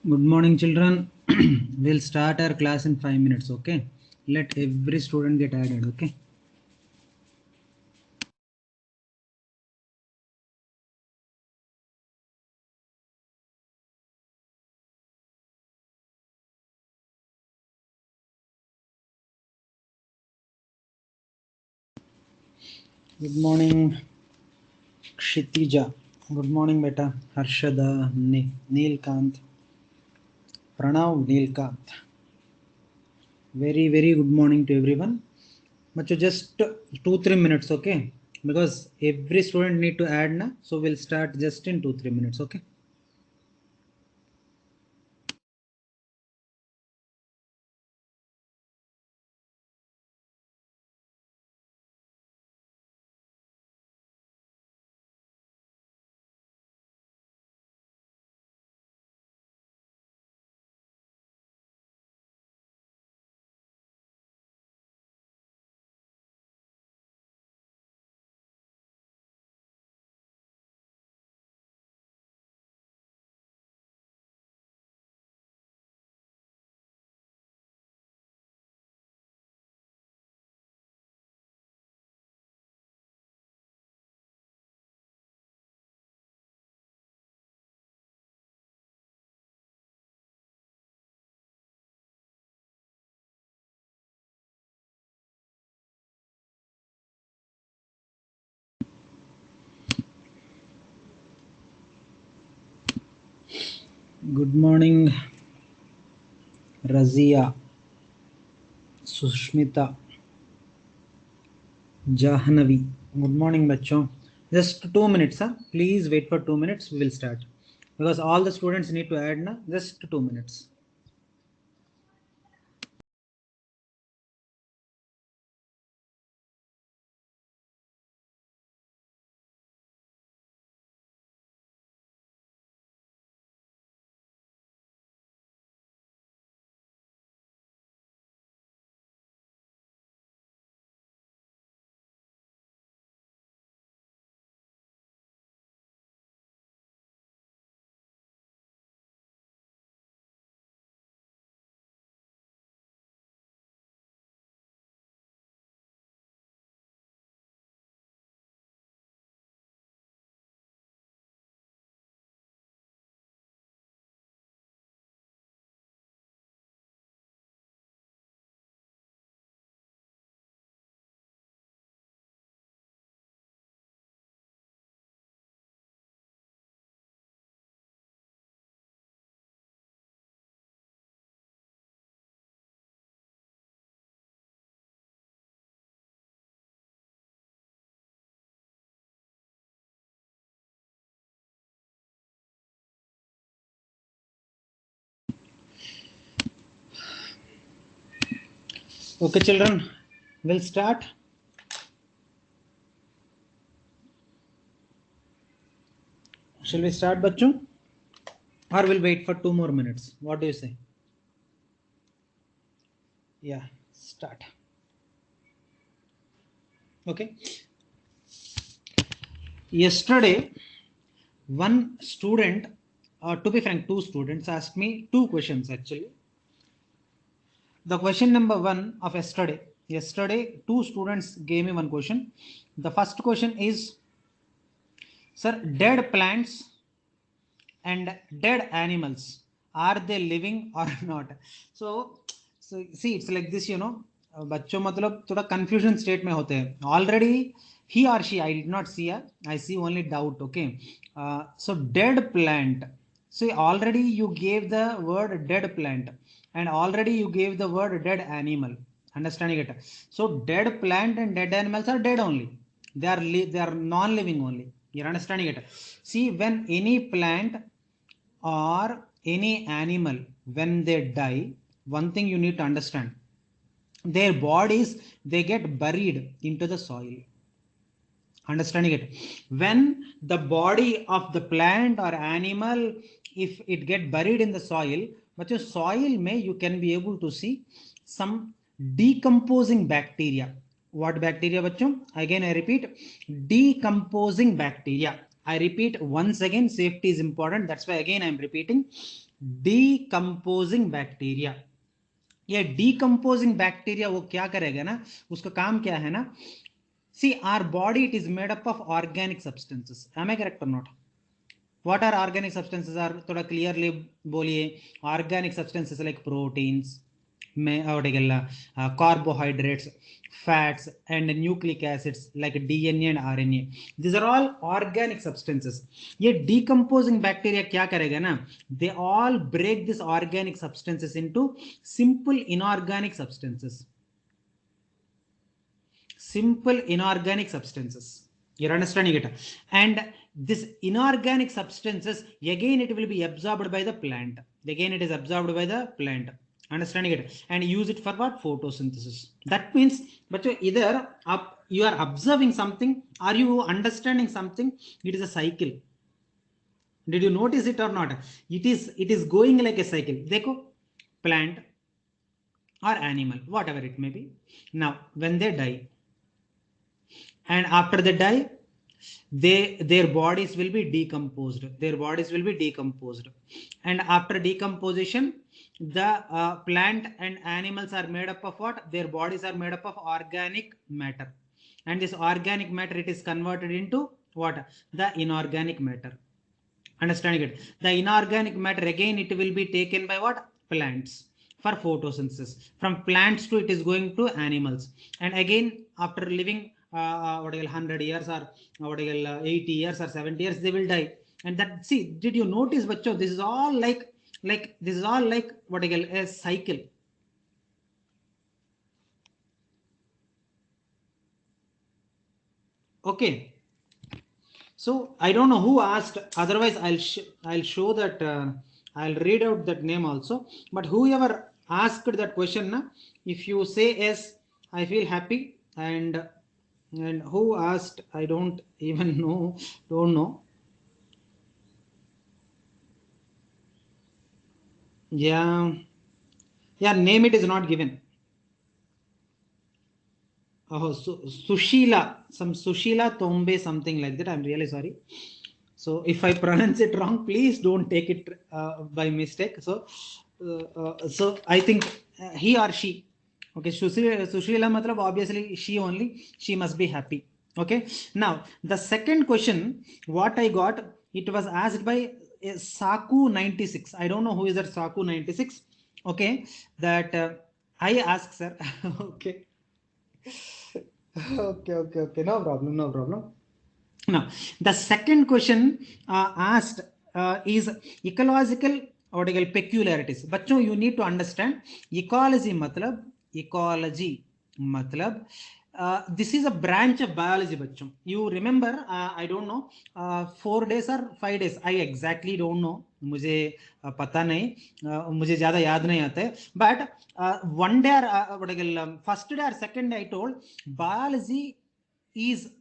Good morning, children. We'll start our class in 5 minutes, okay? Let every student get added, okay? Good morning, Kshitija. Good morning, beta. Harshada, Neelkant, Pranav, Neelkant. Very, very good morning to everyone. But just 2-3 minutes, okay? Because every student need to add na, so we'll start just in 2-3 minutes, okay? Good morning, Razia, Sushmita, Jahnavi. Good morning, bachcho. Just 2 minutes, huh? Please wait for 2 minutes. We will start because all the students need to add na. Just 2 minutes. Okay, children, we'll start. Shall we start, bachcho? Or we'll wait for 2 more minutes? What do you say? Yeah, start. Okay. Yesterday, one student, to be frank, two students asked me two questions actually. The question number one of yesterday, two students gave me one question. The first question is, sir, dead plants and dead animals, are they living or not? So see, it's like this, बच्चों मतलब थोड़ा confusion state में होते हैं. Already he or she, I did not see her, I see only doubt. Okay, so dead plant. See, already you gave the word dead plant, and already you gave the word dead animal. Understanding it? So dead plant and dead animals are dead only. They are non-living only. You're understanding it? See, when any plant or any animal, when they die, one thing you need to understand, their bodies, they get buried into the soil. Understanding it? When the body of the plant or animal, if it get buried in the soil, but your soil may, you can be able to see some decomposing bacteria. What bacteria, bachcho? Again I repeat, decomposing bacteria. I repeat once again, safety is important, that's why again I am repeating. Decomposing bacteria. ये decomposing bacteria वो क्या करेगा ना, उसका काम क्या है ना, see our body it is made up of organic substances, am I correct और not? What are organic substances? Are थोड़ा clearly बोलिए. Organic substances like proteins, में और carbohydrates, fats and nucleic acids like DNA and RNA. These are all organic substances. ये decomposing bacteria क्या करेगा ना? They all break this organic substances into simple inorganic substances. Simple inorganic substances. You're understanding it? And this inorganic substances, again it will be absorbed by the plant. Again it is absorbed by the plant. Understanding it? And use it for what? Photosynthesis. That means, but either up you are observing something, are you understanding something? It is a cycle. Did you notice it or not? It is going like a cycle. Dekho, plant or animal, whatever it may be. Now when they die, and after they die, their bodies will be decomposed. Their bodies will be decomposed, and after decomposition, the plant and animals are made up of what? Their bodies are made up of organic matter, and this organic matter, it is converted into what? The inorganic matter. Understanding it? The inorganic matter, again it will be taken by what? Plants for photosynthesis. From plants to it is going to animals, and again after living 100 years or 80 years or 70 years, they will die. And that, see, did you notice bacho, this is all like this is all like a cycle. Okay, so I don't know who asked, otherwise I'll show that, I'll read out that name also. But whoever asked that question na, if you say yes, I feel happy. And who asked, I don't even know, don't know. Yeah, name it is not given. Oh, Sushila, some Sushila Tombe, something like that. I'm really sorry. So if I pronounce it wrong, please don't take it by mistake. So I think he or she. Okay, Sushila matlab obviously she only. She must be happy. Okay. Now the second question, what I got, it was asked by Saku 96. I don't know who is that Saku 96. Okay, that I ask, sir. Okay. Okay. No problem. No problem. Now, the second question asked is ecological or peculiarities. बच्चों, you need to understand ecology matlab this is a branch of biology. बच्चों, you remember, I don't know, 4 days or 5 days, I exactly don't know, मुझे पता नहीं, मुझे ज़्यादा याद नहीं आता है. But one day first day or second day I told biology is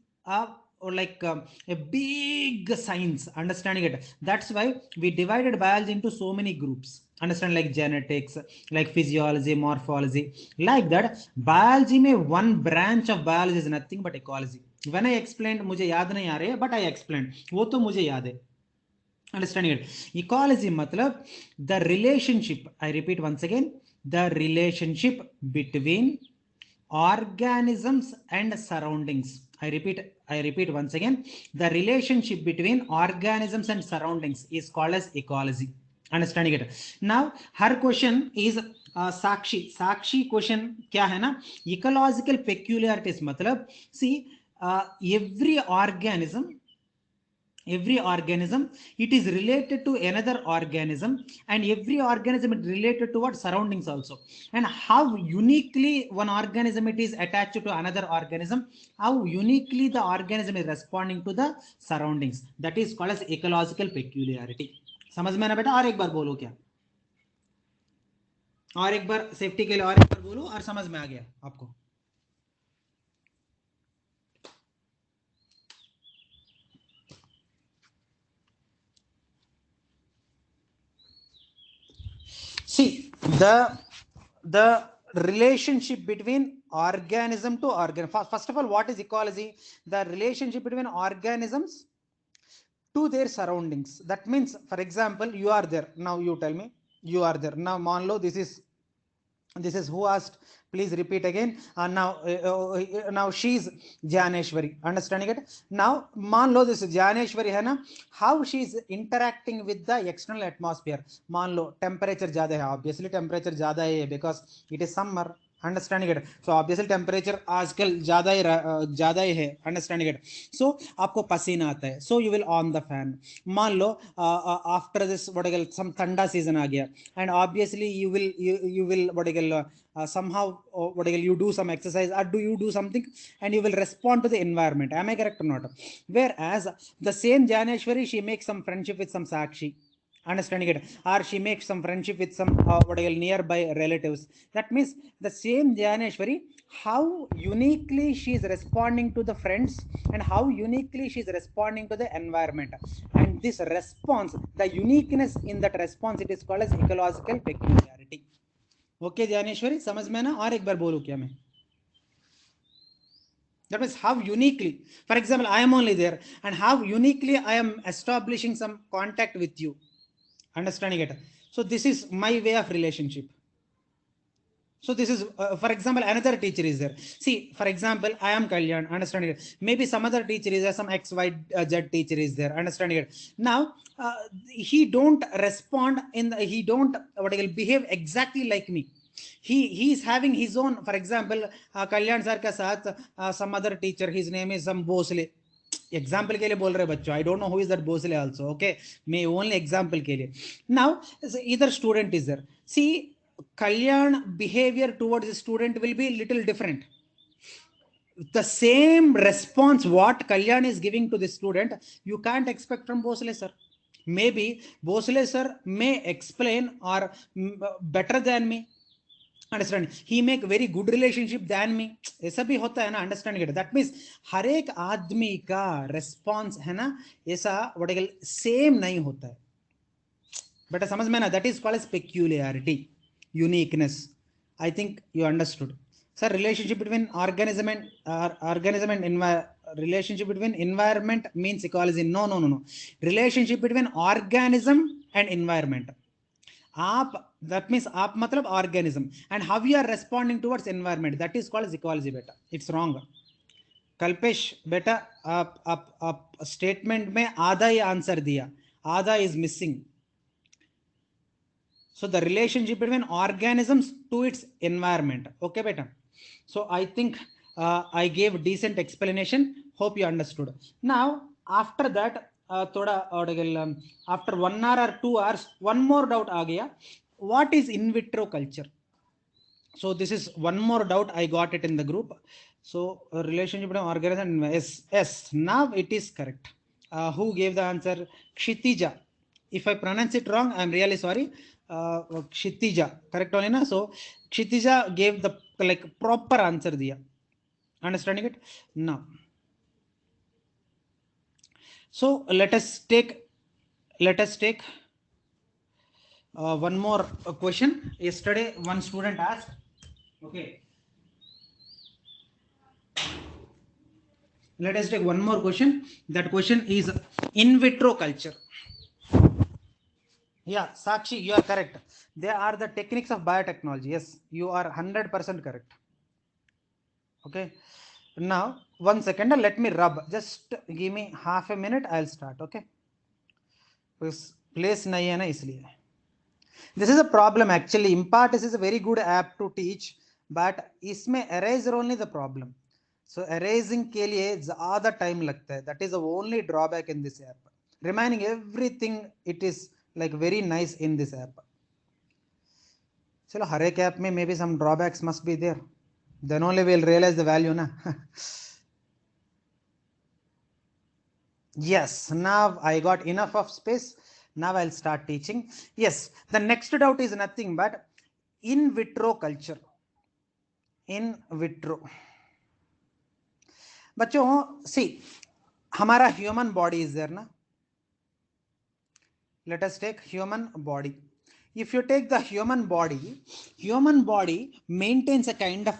or like a big science. Understanding it? That's why we divided biology into so many groups. Understand, like genetics, like physiology, morphology, like that. Biology में one branch of biology is nothing but ecology. When I explained, मुझे याद नहीं आ रहे, but I explained, वो तो मुझे याद है. Understanding it? Ecology matlab the relationship, I repeat once again, the relationship between organisms and surroundings. I repeat once again, the relationship between organisms and surroundings is called as ecology. Understanding it? Now her question is Sakshi question क्या है ना, ecological peculiarities matlab, see, every organism, it is related to another organism, and every organism is related to what? Surroundings also. And how uniquely one organism it is attached to another organism, how uniquely the organism is responding to the surroundings, that is called as ecological peculiarity. समझ में ना बेटा? और एक बार बोलो क्या, और एक बार सेफ्टी के लिए और एक बार बोलो, और समझ में आ गया आपको? See, the relationship between organism to organ. First of all, what is ecology? The relationship between organisms to their surroundings. That means, for example, you are there now, you tell me you are there now, manlo this is who asked, please repeat again. Now she's Janeshwari, understanding it? Now मान लो this Janeshwari है ना, how she is interacting with the external atmosphere. मान लो temperature ज़्यादा है, obviously temperature ज़्यादा है because it is summer, understanding it. So obviously temperature आजकल ज़्यादा ही है, अंडरस्टैंडिंग इट. सो आपको पसीना आता है, so you will on the fan. मान लो आफ्टर दिस व्हाट सम ठंडा सीजन आ गया, and obviously you will somehow you do some exercise or do you do something, and you will respond to the environment. Am I correct or not? Whereas the same Janeshwari, she makes some friendship with some Sakshi, understanding it, or she makes some friendship with some nearby relatives. That means the same Janeshwari, how uniquely she is responding to the friends and how uniquely she is responding to the environment, and this response, the uniqueness in that response, it is called as ecological peculiarity. Okay Janeshwari, समझ में ना? और एक बार बोलूं क्या मैं? That means how uniquely, for example, I am only there, and how uniquely I am establishing some contact with you, understanding it? So this is my way of relationship. So this is for example, another teacher is there. See, for example, I am Kalyan, understanding it? Maybe some other teacher is there, some XYZ teacher is there, understanding it? Now he don't respond in the, he don't behave exactly like me. He is having his own, for example, Kalyan sir ka sath some other teacher, his name is some Bosle, example के लिए बोल रहे बच्चों, I don't know who is that Bosle also, okay, मैं only example के लिए. Now इधर student is there. See, Kalyan behavior towards the student will be little different. The same response what Kalyan is giving to the student, you can't expect from Bosle sir. Maybe Bosle sir may explain or better than me, understand, he make very good relationship than me, ऐसा भी होता है ना, understand. That means हर एक आदमी का response है ना, ऐसा व्हाट सेम नहीं होता है. बेटा समझ में ना? That is called as peculiarity, uniqueness. I think you understood. Sir relationship between organism and relationship between environment means ecology. No. Relationship between organism and environment. आप, that means आप मतलब organism, and how you are responding towards environment, that is called as ecology. बेटा it's wrong. Kalpesh बेटा आप statement में आधा ही answer दिया, आधा is missing. So the relationship between organisms to its environment. Okay beta, so I think I gave decent explanation, hope you understood. Now after that थोड़ा after 1 hour or 2 hours one more doubt आ गया, what is in vitro culture? So this is one more doubt, I got it in the group. So relationship between organism and yes, now it is correct. Who gave the answer? Kshitija. If I pronounce it wrong, I'm really sorry. Kshitija, correct only na? So Kshitija gave the like proper answer diya, understanding it now. So let us take one more question. Yesterday one student asked, okay, let us take one more question. That question is in vitro culture. Yeah, Sakshi, you are correct. They are the techniques of biotechnology. Yes, you are 100% correct. Okay, now 1 second, let me rub, just give me half a minute, I'll start. Okay, because place nahi hai na, isliye. This is a problem actually. Impartis is a very good app to teach, but isme eraser only the problem. So erasing के लिए ज़्यादा time लगता है. That is the only drawback in this app. Remaining everything, it is like very nice in this app. चलो हर एक app में maybe some drawbacks must be there. Then only we'll realize the value na. Yes, now I got enough of space. Now I'll start teaching. Yes, the next doubt is nothing but in vitro culture. In vitro. बच्चों see, हमारा human body is there ना. Let us take human body. If you take the human body maintains a kind of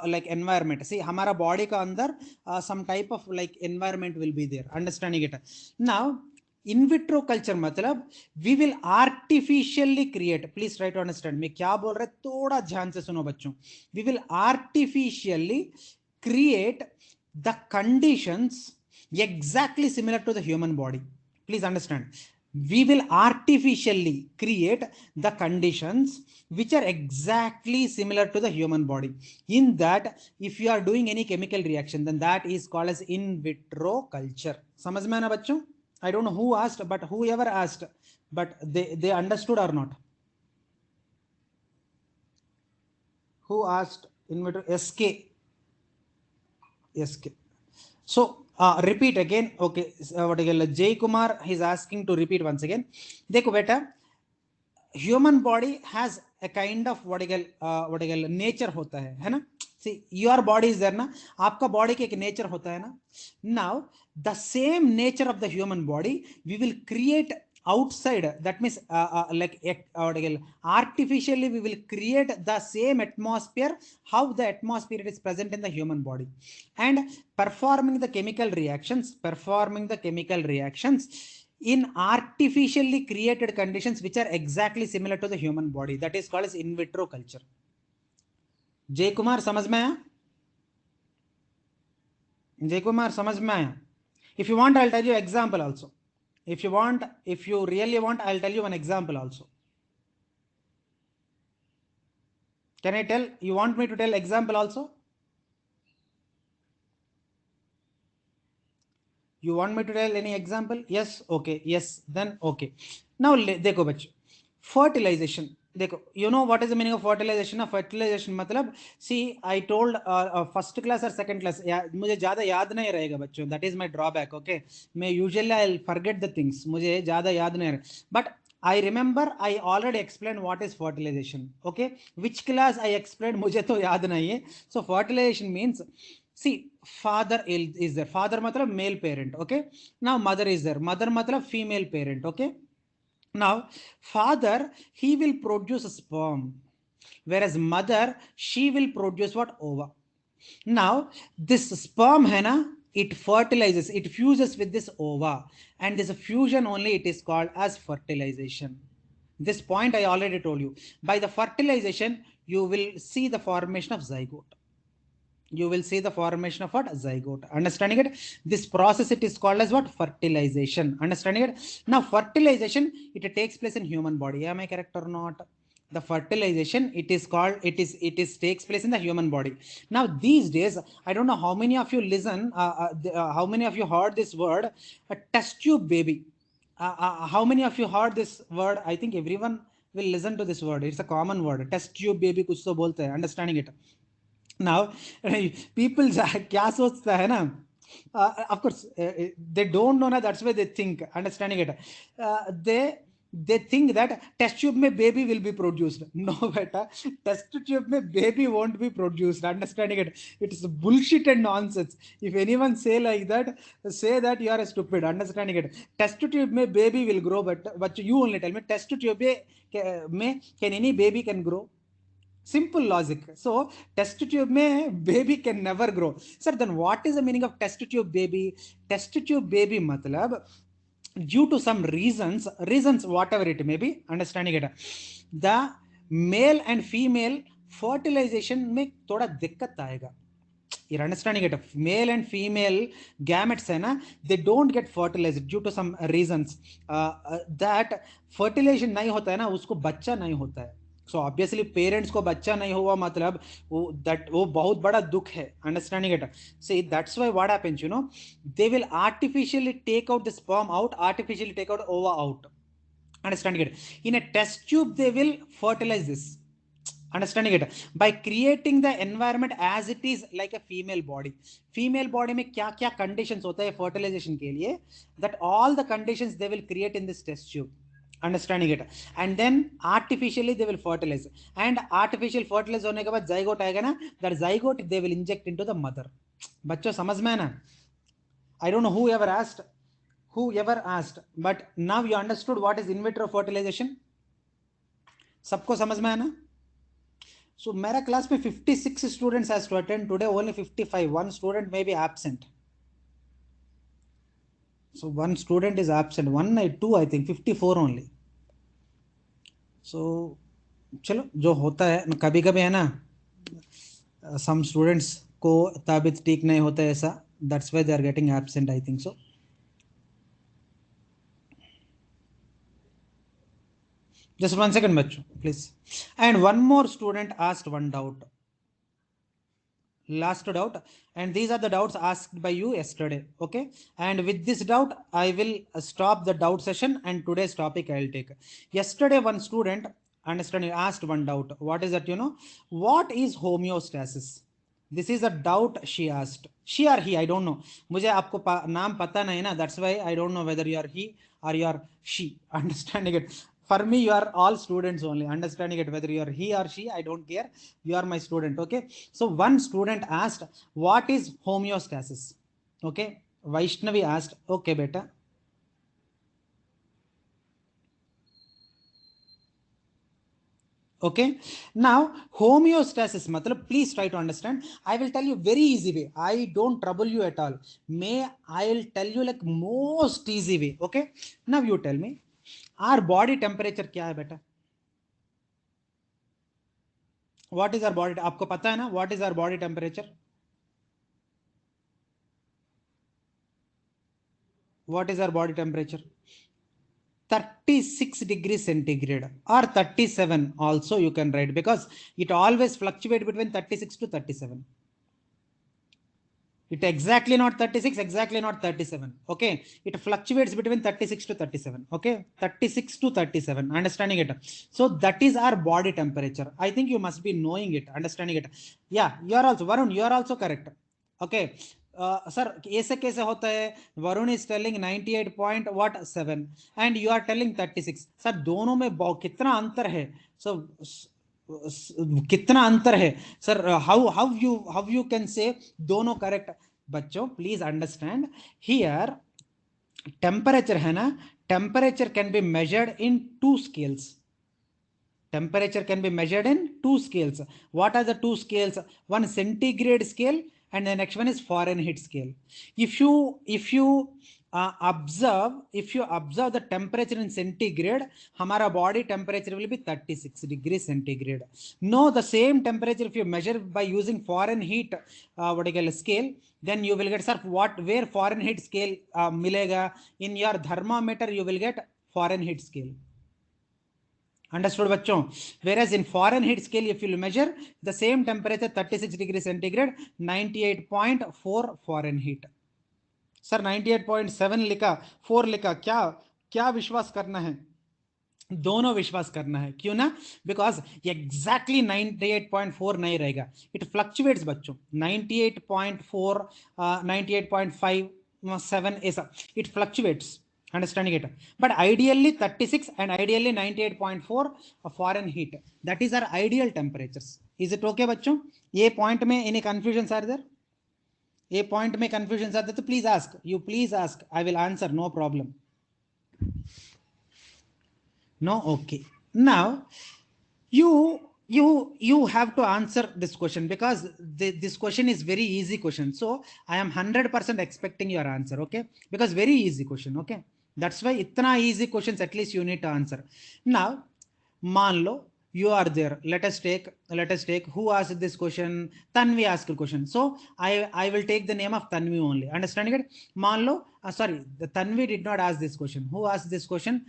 like environment. See, हमारा body का अंदर some type of like environment will be there, understanding it. Now in vitro culture मतलब we will artificially create, please try to understand मैं क्या बोल रहा है, थोड़ा ध्यान से सुनो बच्चों. We will artificially create the conditions exactly similar to the human body. Please understand, we will artificially create the conditions which are exactly similar to the human body. In that, if you are doing any chemical reaction, then that is called as in vitro culture. समझ में आना बच्चों? I don't know who asked, but whoever asked, but they understood or not? Who asked in vitro? SK. SK. So repeat again. Okay, what again? Jay Kumar is asking to repeat once again. देखो बेटा, human body has a kind of what again nature होता है ना? See, your body is there ना, आपका body के एक nature होता है ना. Now the same nature of the human body we will create outside, that means like what again, artificially we will create the same atmosphere how the atmosphere is present in the human body, and performing the chemical reactions in artificially created conditions which are exactly similar to the human body, that is called as in vitro culture. जय कुमार समझ में आया? जय कुमार समझ में आया? If you want, I'll tell you example also. If you really want, I'll tell you one example also. Can I tell? You want me to tell example also? You want me to tell any example? Yes. Okay. Yes. Then okay. Now देखो बच्चों, fertilization. देखो, you know what is the meaning of fertilization? Fertilization मतलब, see, I told first class or second class, मुझे ज़्यादा याद नहीं रहेगा बच्चों. That is my drawback. Okay, मैं usually I'll forget the things. मुझे ज़्यादा याद नहीं रहेगा. But I remember I already explained what is fertilization. Okay, which class I explained मुझे तो याद नहीं है. So fertilization means, see, father is there. Father matlab male parent. Okay, now mother is there. Mother matlab female parent. Okay, now father, he will produce sperm, whereas mother, she will produce what? Ova. Now this sperm hai na, it fertilizes, it fuses with this ova, and this fusion only it is called as fertilization. This point I already told you. By the fertilization you will see the formation of zygote. You will see the formation of what? Zygote. Understanding it? This process it is called as what? Fertilization. Understanding it? Now fertilization, it takes place in human body. Am I correct or not? The fertilization, it is called, it is takes place in the human body. Now these days, I don't know how many of you listen, how many of you heard this word, a test tube baby. How many of you heard this word? I think everyone will listen to this word. It's a common word. Test tube baby कुछ तो बोलते हैं. Understanding it? Now people क्या सोचता है ना, of course they don't know ना, that's why they think. Understanding it? They think that test tube में baby will be produced. No beta, test tube में baby won't be produced. Understanding it? It's bullshit and nonsense. If anyone say like that, say that you are a stupid. Understanding it? Test tube में baby will grow, but you only tell me test tube में can any baby can grow? Simple logic. So test tube में baby can never grow. Sir, then what is the meaning of test tube baby? Test tube baby मतलब due to some reasons whatever it may be, understanding it, the male and female fertilization में थोड़ा दिक्कत आएगा. You're understanding it? Male and female gametes है ना, they don't get fertilized due to some reasons. That fertilization नहीं होता है ना, उसको बच्चा नहीं होता है. So obviously parents को बच्चा नहीं हुआ मतलब वो बहुत बड़ा दुख है. Understanding it? See, that's why what happens, you know, they will artificially take out the sperm out, artificially take out ova out. Understanding it? In a test tube they will fertilize this. Understanding it? By creating the environment as it is like a female body. Female body में क्या क्या conditions होता है fertilization के लिए, that all the conditions they will create in this test tube. Understanding it? And then artificially they will fertilize, and artificial fertilize होने के बाद zygote आएगा ना, that zygote they will inject into the mother. बच्चों समझ में है ना? I don't know whoever asked, but now you understood what is in vitro fertilization. सबको समझ में है ना? So मेरा क्लास में 56 students has to attend today, only 55. One student may be absent. So one student is absent. Two, I think 54 only. So चलो जो होता है कभी कभी है ना, some students को तबीयत ठीक नहीं होता है ऐसा, that's why they are getting absent, I think so. Just 1 second बच्चों please. And one more student asked one doubt, last doubt, and these are the doubts asked by you yesterday. Okay, and with this doubt I will stop the doubt session, and today's topic I'll take. Yesterday one student, understand, asked one doubt. What is that? What is homeostasis? This is a doubt she asked. She or he, I don't know. मुझे आपको नाम पता नहीं ना, that's why I don't know whether you are he or you are she. Understanding it? For me you are all students only. Understanding it? Whether you are he or she, I don't care. You are my student. Okay, so one student asked, what is homeostasis? Okay, Vaishnavi asked, okay beta. Okay, now homeostasis matlab, please try to understand. I will tell you very easy way. I don't trouble you at all. May I'll tell you like most easy way. Okay, now you tell me, our body temperature क्या है बेटा? What is our body? आपको पता है ना what is our body temperature? What is our body temperature? 36 degrees centigrade or 37 also you can write, because it always fluctuate between 36 to 37. It exactly not 36, exactly not 37. Okay, it fluctuates between 36 to 37. Okay, 36 to 37. Understanding it? So that is our body temperature. I think you must be knowing it, understanding it. Yeah, you are also Varun. You are also correct. Okay, sir, ऐसे कैसे होता है? Varun is telling 98.7 and you are telling 36. Sir, दोनों में कितना अंतर है? So कितना अंतर है sir? How you can say दोनों करेक्ट? बच्चों प्लीज अंडरस्टैंड हियर, टेम्परेचर है ना, temperature can be measured in two scales. Temperature can be measured in two scales. What are the two scales? One centigrade scale and the next one is Fahrenheit scale. If you observe the temperature in centigrade, हमारा body temperature will be 36 degrees centigrade. No, the same temperature if you measure by using Fahrenheit what you call scale, then you will get, sir, where Fahrenheit scale मिलेगा? In your thermometer you will get Fahrenheit scale. Understood बच्चों? Whereas in Fahrenheit scale if you measure the same temperature 36 degrees centigrade, 98.4 Fahrenheit. Sir 98.7 लिखा, 4 लिखा, क्या क्या विश्वास करना है? दोनों विश्वास करना है. क्यों ना? बिकॉज एग्जैक्टली 98.4 नहीं रहेगा. इट फ्लक्चुएट्स बच्चों. 98.4, 98.5, 7 ऐसा it fluctuates. Understanding it? But ideally 36 and ideally 98.4 Fahrenheit. That is our ideal temperatures. Is it okay बच्चों? ये पॉइंट में any confusions are there? ये पॉइंट में confusions are there तो please ask. You please ask. I will answer. No problem. No? Okay. Now you have to answer this question, because this question is very easy question. So I am 100% expecting your answer. Okay, because very easy question. Okay, that's why itna easy questions at least you need to answer. Now मान लो you are there. Let us take who asked this question. Tanvi asked the question, so I will take the name of Tanvi only. Understanding it? मान लो sorry, the Tanvi did not ask this question. Who asked this question?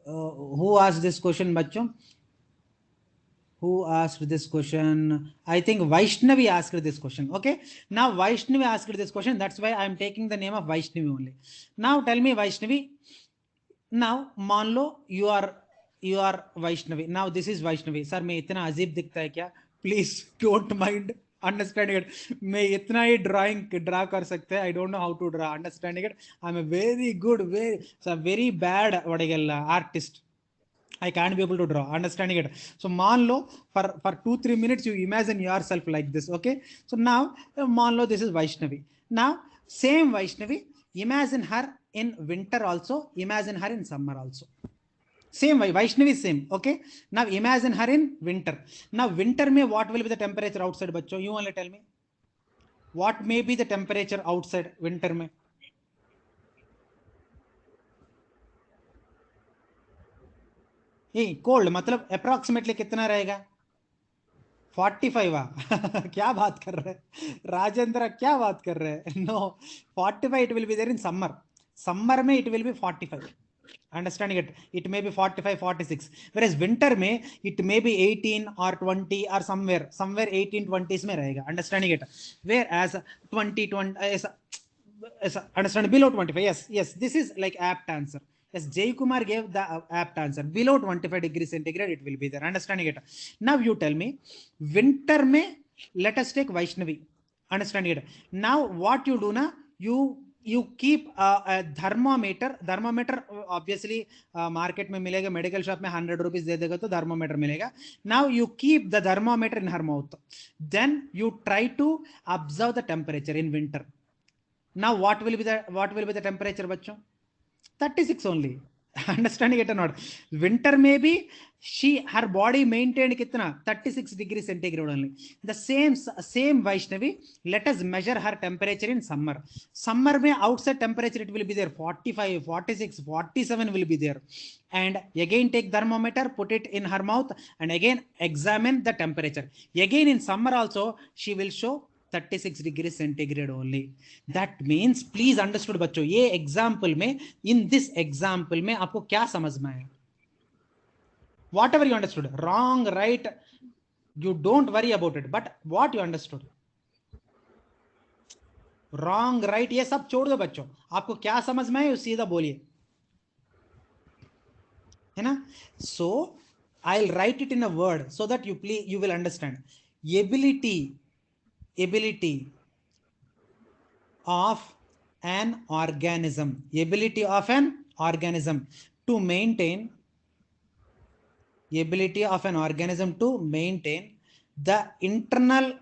Who asked this question बच्चों? Who asked this question? I think Vaishnavi asked this question. Okay, now Vaishnavi asked this question, that's why I am taking the name of Vaishnavi only. Now tell me Vaishnavi, now मान लो you are Vaishnavi. Now this is Vaishnavi. Sir मैं इतना अजीब दिखता है क्या? Please don't mind. Understanding it? मैं इतना ही drawing draw कर सकते हैं. I don't know how to draw. Understanding it? I'm a very good, very bad what I call artist. I can't be able to draw. Understanding it? So मान लो for 2-3 minutes you imagine yourself like this. Okay, so now मान लो this is Vaishnavi. Now same Vaishnavi, imagine her in winter also, imagine her in summer also. Same Vaishnavi same. Okay, now imagine her in winter. Now winter में what will be the temperature outside बच्चों? You only tell me. What may be the temperature outside winter में? ये cold मतलब approximately कितना रहेगा? 45 क्या बात कर रहे हैं राजेंद्र, क्या बात कर रहे हैं? No, 45 it will be there in summer. Summer में it will be 45. Understanding it? It may be 45, 46. Whereas winter may it may be 18 or 20 or somewhere 18, 20s में रहेगा. Understanding it? Whereas 20, 20 understand below 25. Yes, yes. This is like apt answer. Yes, Jay Kumar gave the apt answer. Below 25 degrees centigrade, it will be there. Understanding it? Now you tell me, winter may, let us take Vaishnavi. Understanding it? Now what you do na, you keep a thermometer obviously market में मिलेगा, medical shop में 100 rupees दे देगा तो thermometer मिलेगा. Now you keep the thermometer in her mouth, then you try to observe the temperature in winter. Now what will be the temperature बच्चों? 36 only. Understanding it or not? Winter maybe her body maintained kitna 36 degrees centigrade only. The same Vaishnavi, let us measure her temperature in summer. Summer mein outside temperature it will be there 45, 46, 47 will be there. And again take thermometer, put it in her mouth and again examine the temperature. Again in summer also she will show 36 degree centigrade only. That means please understood बच्चों, ये example में, in this example में आपको क्या समझ में आया? What ever you understood, wrong right you don't worry about it, but what you understood, wrong right ये सब छोड़ दो बच्चों, आपको क्या समझ में आया सीधा बोलिए, है ना? So I will write it in a word so that you will understand. ability of an organism, ability of an organism to maintain, ability of an organism to maintain the internal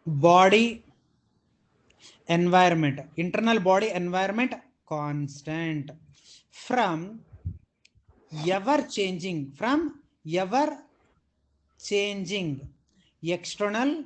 body environment constant from ever changing external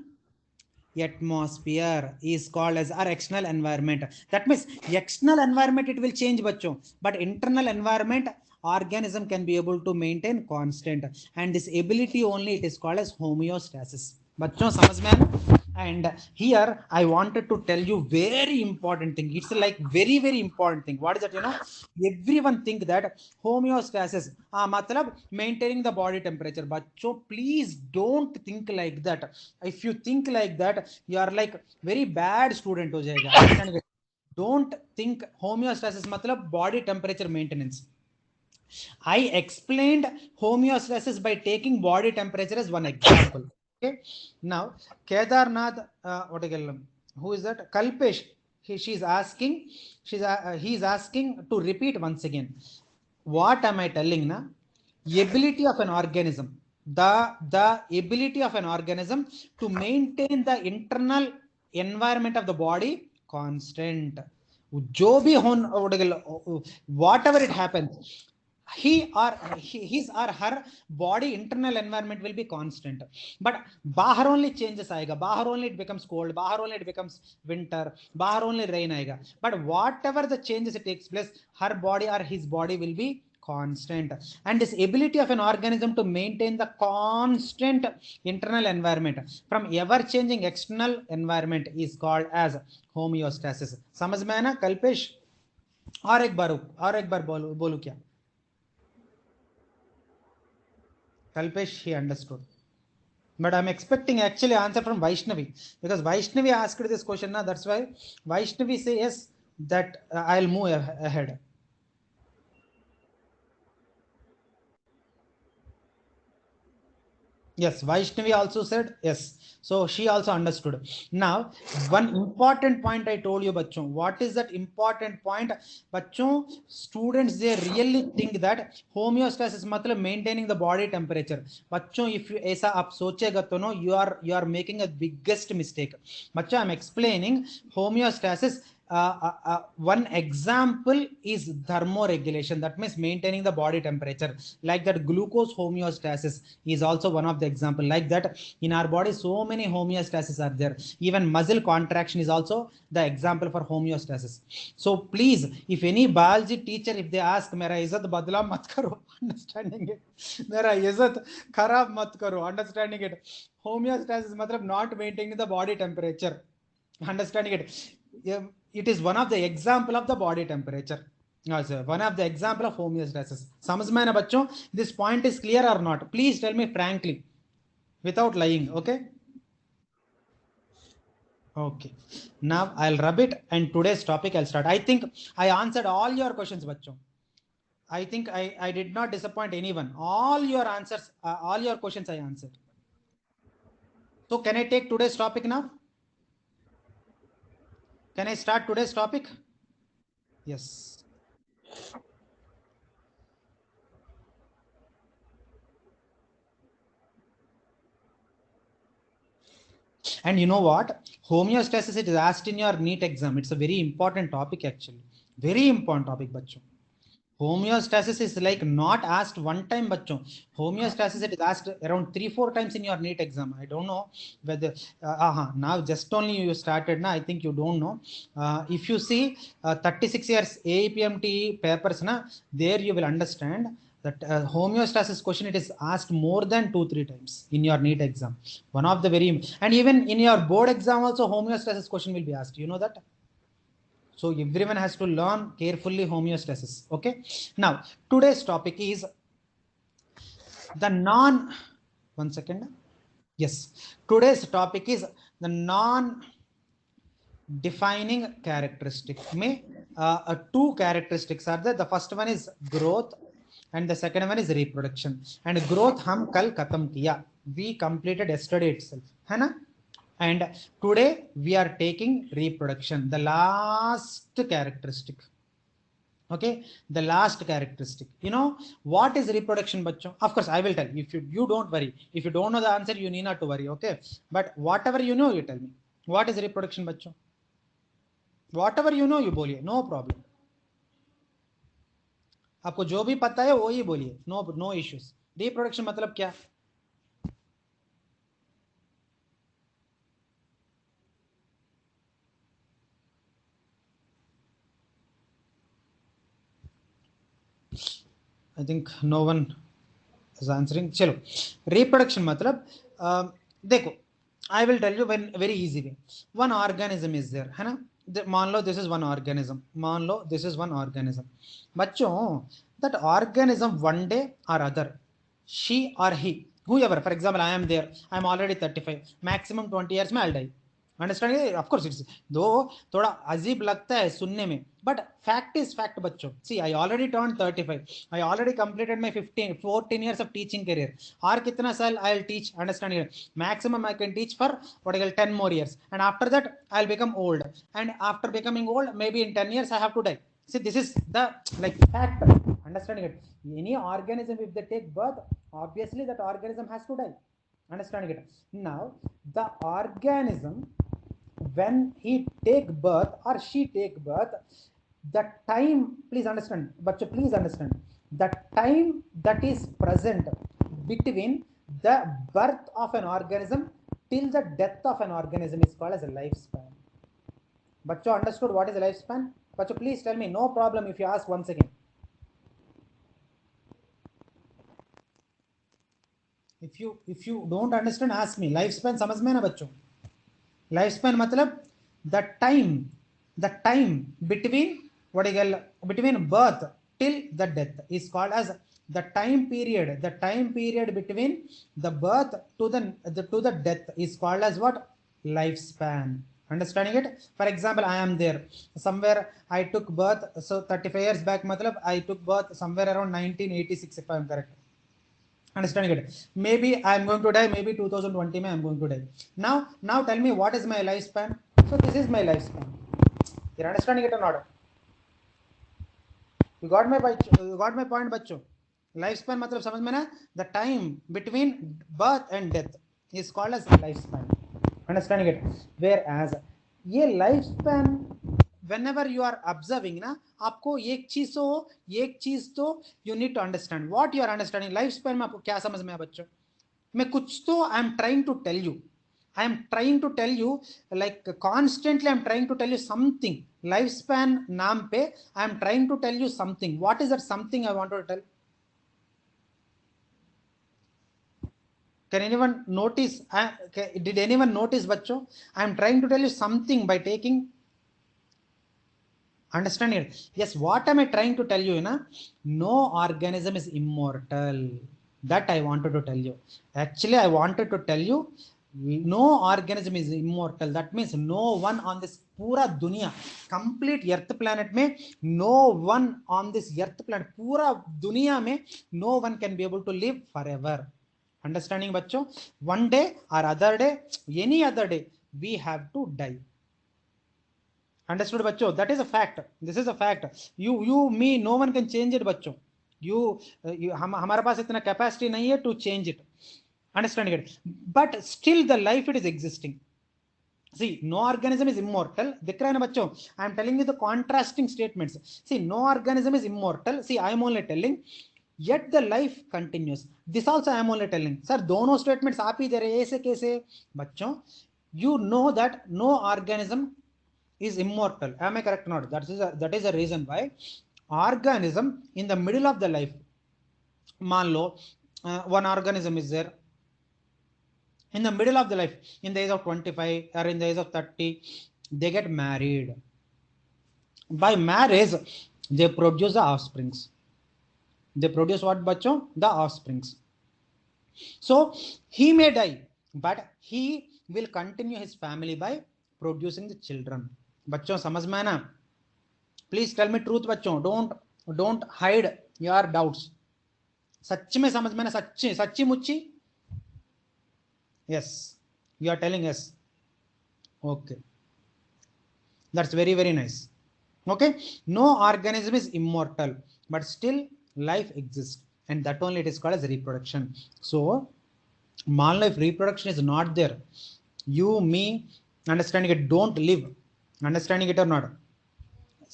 atmosphere is called as our external environment. That means external environment it will change bachcho, but internal environment organism can be able to maintain constant, and this ability only it is called as homeostasis. बच्चों समझ में आया? And here I wanted to tell you very important thing. It's like very important thing. What is that? Everyone think that homeostasis मतलब maintaining the body temperature. बच्चों please don't think like that. If you think like that, you are like very bad student हो जाएगा. Don't think homeostasis मतलब body temperature maintenance. I explained homeostasis by taking body temperature as one example. Okay. Now, Kedarnath, who is that? Kalpesh. He's asking to repeat once again. What am I telling now? Ability of an organism. The ability of an organism to maintain the internal environment of the body constant. जो भी हो, whatever it happens, his or her body internal environment will be constant, but bahar only changes aayega, bahar only it becomes cold, bahar only it becomes winter, bahar only rain aayega, but whatever the changes it takes place, her body or his body will be constant. And this ability of an organism to maintain the constant internal environment from ever changing external environment is called as homeostasis. समझ में है ना कल्पेश? और एक बार बोलू क्या? Kalpesh, he understood. But I'm expecting actually answer from Vaishnavi, because Vaishnavi asked this question. Now that's why Vaishnavi says yes, that I'll move ahead. Yes, Vaishnavi also said yes. So she also understood. Now, one important point I told you, bachon. What is that important point? Bachon, students, they really think that homeostasis matlab maintaining the body temperature. Bachon, if you aisa aap sochega to no, you are making a biggest mistake. Bachon, I'm explaining homeostasis. one example is thermoregulation. That means maintaining the body temperature. Like that, glucose homeostasis is also one of the example. Like that, in our body, so many homeostasis are there. Even muscle contraction is also the example for homeostasis. So please, if any biology teacher, if they ask, "Mera izzat badla mat karo," understanding it. "Mera izzat kharab mat karo," understanding it. Homeostasis matlab not maintaining the body temperature. Understanding it. Yeah, it is one of the example of the body temperature. One of the example of homeostasis. समझ में ना बच्चों? This point is clear or not? Please tell me frankly, without lying. Okay. Okay. Now I'll rub it, and today's topic I'll start. I think I answered all your questions, bachcho. I think I did not disappoint anyone. All your answers, all your questions I answered. So can I take today's topic now? Can I start today's topic? Yes. And you know what? Homeostasis it is asked in your NEET exam. It's a very important topic actually. Very important topic, bachcho. Homeostasis is like not asked one time, bachcho. Homeostasis it is asked around 3-4 times in your NEET exam. I don't know whether now just only you started. Now I think you don't know. If you see 36 years AEPMT papers, na there you will understand that homeostasis question it is asked more than 2-3 times in your NEET exam. One of the very, and even in your board exam also homeostasis question will be asked. You know that. So everyone has to learn carefully homeostasis. Okay. Now today's topic is the non. One second. Yes. Today's topic is the non defining characteristic. May two characteristics are there. The first one is growth, and the second one is reproduction. And growth hum kal khatam kiya. We completed yesterday itself. है ना? And today we are taking reproduction, the last characteristic. Okay, the last characteristic. You know what is reproduction, bachcho? Of course, I will tell you. If you don't worry. If you don't know the answer, you need not to worry. Okay, but whatever you know, you tell me. What is reproduction, bachcho? Whatever you know, you बोलिए. No problem. आपको जो भी पता है वो ही बोलिए. No issues. Reproduction मतलब क्या? I think no one is answering. चलो, reproduction मतलब देखो, I will tell you when very easy way. One organism is there, है ना? मान लो this is one organism. मान लो this is one organism. बच्चों, that organism one day or other, she or he, whoever, for example, I am there. I am already 35. Maximum 20 years में I'll die. Understand of course it's दो थोड़ा अजीब लगता है सुनने में बट फैक्ट इज फैक्ट बच्चों see I already turn 35 I already completed my 14 years of teaching career और कितना साल I will teach understand maximum I can teach for what I 10 more years and after that I'll become old and after becoming old maybe in 10 years I have to die. See, this is the like fact, understanding it. Any organism if they take birth, obviously that organism has to die, understanding it. Now the organism when he take birth or she take birth, the time, please understand but please understand, the time that is present between the birth of an organism till the death of an organism is called as a lifespan. Bachcho understood what is a lifespan? Bachcho please tell me, no problem if you ask once again. If you don't understand, ask me. Lifespan समझ में ना बच्चों? Lifespan मतलब the time between what you call between birth till the death is called as the time period between the birth to the death is called as what? Lifespan. Understanding it? For example, I am there somewhere, I took birth, so 35 years back matlab I took birth somewhere around 1986 if I am correct. Understanding it? Maybe I am going to die, maybe 2020 I am going to die. Now tell me what is my lifespan. So this is my lifespan. You're understanding it or not? You got my point बच्चों. Lifespan मतलब समझ में ना, the time between birth and death is called as lifespan. Understanding it? Whereas ये lifespan whenever you are observing ना, आपको एक चीज तो you need to understand what you are understanding. Life span में आपको क्या समझ में है बच्चों? मैं कुछ तो I am trying to tell you, I am trying to tell you, like constantly I am trying to tell you something. Lifespan नाम पे I am trying to tell you something. What is that something I want to tell? Can anyone notice? Did anyone notice बच्चों? I am trying to tell you something by taking. Understand it? Yes. What am I trying to tell you? Na? No organism is immortal. That I wanted to tell you. Actually, I wanted to tell you no organism is immortal. That means no one on this पूरा दुनिया complete earth planet में no one on this earth planet पूरा दुनिया में no one can be able to live forever. Understanding बच्चों? One day or other day, any other day, we have to die. Understood बच्चों? That is a fact. This is a fact. You me no one can change it बच्चों. हमारे पास इतना capacity नहीं है to change it. Understanding it? But still the life it is existing. See, no organism is immortal. दिख रहा है ना बच्चों? I am telling you the contrasting statements. See, no organism is immortal. See, I am only telling. Yet the life continues. This also I am only telling. Sir, दोनों statements आप ही दे रहे हैं, ऐसे कैसे? बच्चों, you know that no organism is immortal. Am I correct or not? That is a reason why organism in the middle of the life, मान लो one organism is there in the middle of the life, in the age of 25 or in the age of 30, they get married. By marriage, they produce the offsprings. They produce what बच्चों? The offsprings. So he may die, but he will continue his family by producing the children. बच्चों समझ में है ना? Please tell me truth बच्चों, don't hide your doubts. सच में समझ में ना? सच्ची मुच्ची? Yes, you are telling yes. Okay, that's very very nice. Okay, no organism is immortal but still life exist and that only it is called as reproduction. So मान लो if reproduction is not there, you me understanding it don't live. Understanding it or not?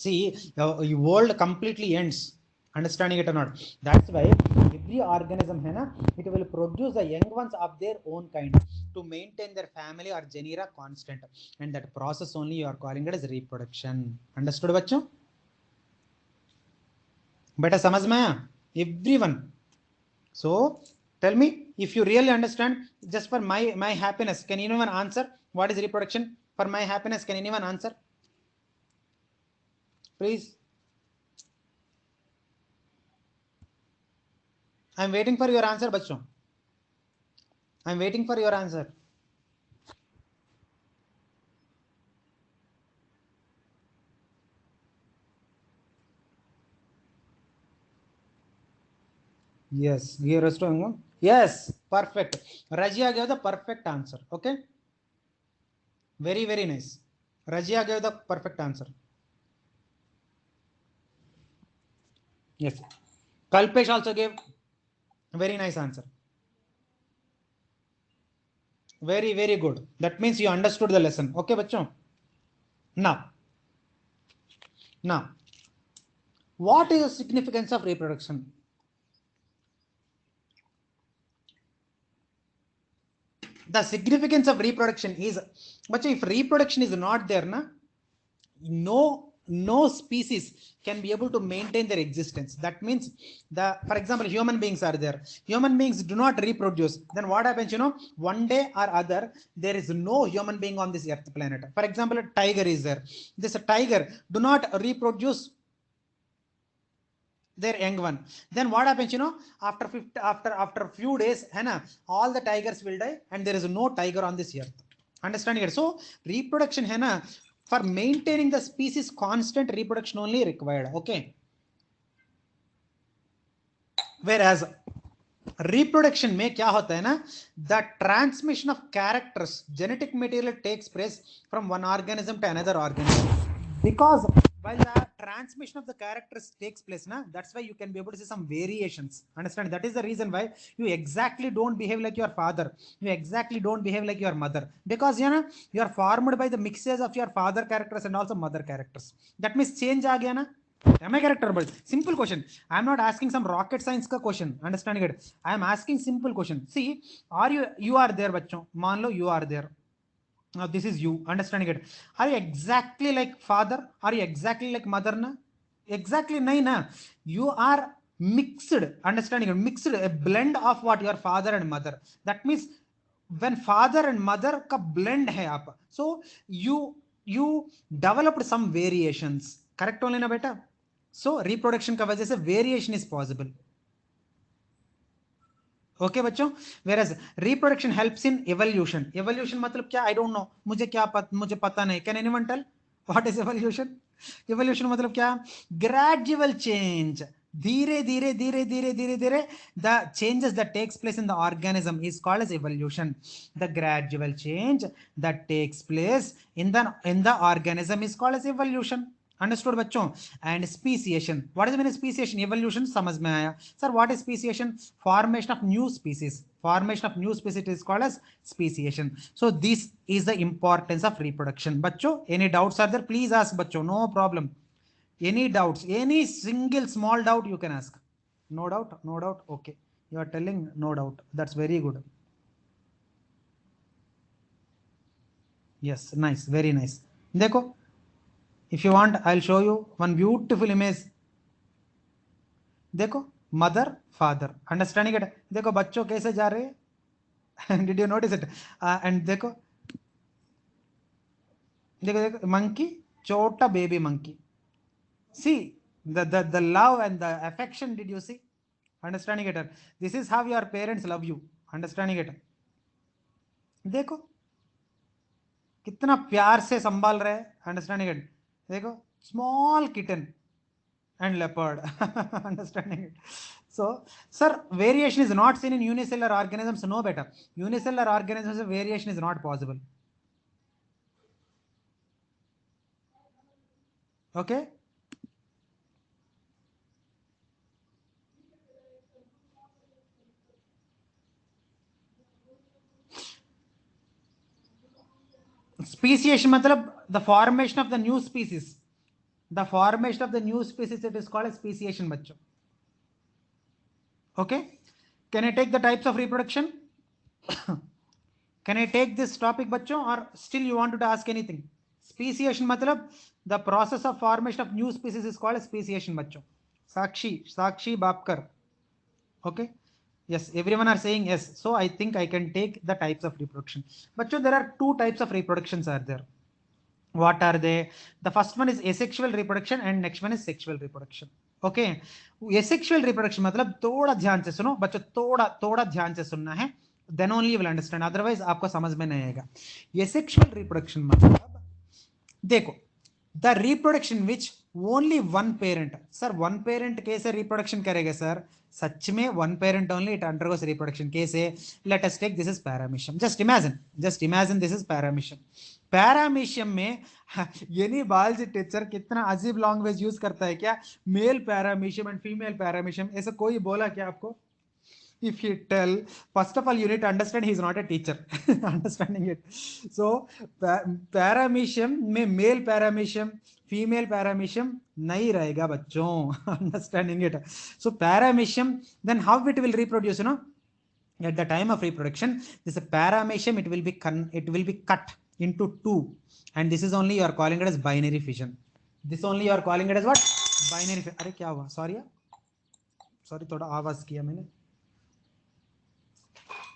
See, your world completely ends. Understanding it or not? That's why every organism है ना, it will produce the young ones of their own kind to maintain their family or genera constant, and that process only you are calling it as reproduction. Understood बच्चों? बेटा समझ में आया? Everyone. So tell me if you really understand. Just for my happiness, can anyone answer what is reproduction? For my happiness, can anyone answer? Please. I'm waiting for your answer, bachcho. I'm waiting for your answer. Yes, yes, perfect. Rajia gave the perfect answer. Okay, very very nice. Rajia gave the perfect answer. Yes, Kalpesh also gave very nice answer. Very very good. That means you understood the lesson. Okay bachcho. Now what is the significance of reproduction? The significance of reproduction is, but if reproduction is not there na, no species can be able to maintain their existence. That means for example human beings are there, human beings do not reproduce, then what happens, one day or other there is no human being on this earth planet. For example, a tiger is there, this tiger do not reproduce their young one, then what happens, after few days all the tigers will die and there is no tiger on this earth. Understanding it? So reproduction for maintaining the species constant reproduction only required. Okay, whereas reproduction में क्या होता है ना, the transmission of characters, genetic material takes place from one organism to another organism, because while transmission of the characters takes place, na, that's why you can be able to see some variations. Understand? That is the reason why you exactly don't behave like your father, you exactly don't behave like your mother, because you know you are formed by the mixes of your father characters and also mother characters. That means change aa gaya na. Am I correct or not? Simple question. I am not asking some rocket science ka question. Understanding it? I am asking simple question. See, are you are there, bachcho? मान लो you are there. Now this is you. Understanding it? Are you exactly like father? Are you exactly like mother? Na? Exactly nahi na. You are mixed. Understanding it? Mixed, a blend of what your father and mother. That means when father and mother ka blend hai aap, so you developed some variations. Correct only na beta? So reproduction का वजह से variation is possible. Okay बच्चों. Whereas reproduction helps in evolution. Evolution मतलब क्या? I don't know. मुझे पता नहीं. Can anyone tell what is evolution? Evolution मतलब क्या? Gradual change. धीरे धीरे धीरे धीरे धीरे धीरे the changes that takes place in the organism is called as evolution. The gradual change that takes place in the organism is called as evolution. Understood बच्चों? And speciation. What is mean speciation? Evolution समझ में आया. Sir what is speciation? Formation of new species. Formation of new species is called as speciation. So this is the importance of reproduction. बच्चों any doubts are there? Please ask बच्चों. No problem. Any doubts, any single small doubt you can ask. No doubt? No doubt. Okay, you are telling no doubt. That's very good. Yes, nice, very nice. देखो, if you want I'll show you one beautiful image. देखो, mother father. Understanding it? देखो बच्चों कैसे जा रहे हैं. Did you notice it? And देखो देखो देखो, मंकी, छोटा baby monkey. See the love and the affection. Did you see? Understanding it? This is how your parents love you. Understanding it? देखो कितना प्यार से संभाल रहे हैं. Understanding it? देखो, small kitten and leopard. Understanding it? So sir, variation is not seen in unicellular organisms. No better. Unicellular organisms variation is not possible. Okay. Speciation matlab the formation of the new species. The formation of the new species, it is called as speciation bachcho. Okay, can I take the types of reproduction? Can I take this topic bachcho, or still you want to ask anything? Speciation matlab the process of formation of new species is called as speciation bachcho. Sakshi Babkar. Okay, yes, everyone are saying yes. So I think I can take the types of reproduction. Bachcho, there are two types of reproductions are there. What are they? The first one is asexual reproduction and next one is sexual reproduction. Okay, asexual reproduction मतलब थोड़ा ध्यान से सुनो बच्चों, थोड़ा ध्यान से सुनना है, then only you will understand, otherwise आपको समझ में नहीं आएगा. asexual reproduction मतलब देखो, the reproduction which only one parent. Sir one parent कैसे reproduction करेगा सर? सच में one parent only it undergoes reproduction. कैसे? Let us take this is paramecium. Just imagine this is paramecium. Paramecium में यानी biology teacher कितना अजीब language use करता है क्या? Male paramecium and female paramecium. ऐसा कोई बोला क्या आपको? If you tell, first of all you need to understand he is not a teacher. Understanding it? So paramecium में male paramecium फीमेल पैरामीशियम नहीं रहेगा बच्चों. Understanding it? So paramecium, then how it will reproduce? You know, at the time of reproduction, this paramecium it will be cut into two, and this is only you are calling it as binary fission. This only you are calling it as what? Binary fission. अरे क्या हुआ? Sorry थोड़ा आवाज किया मैंने.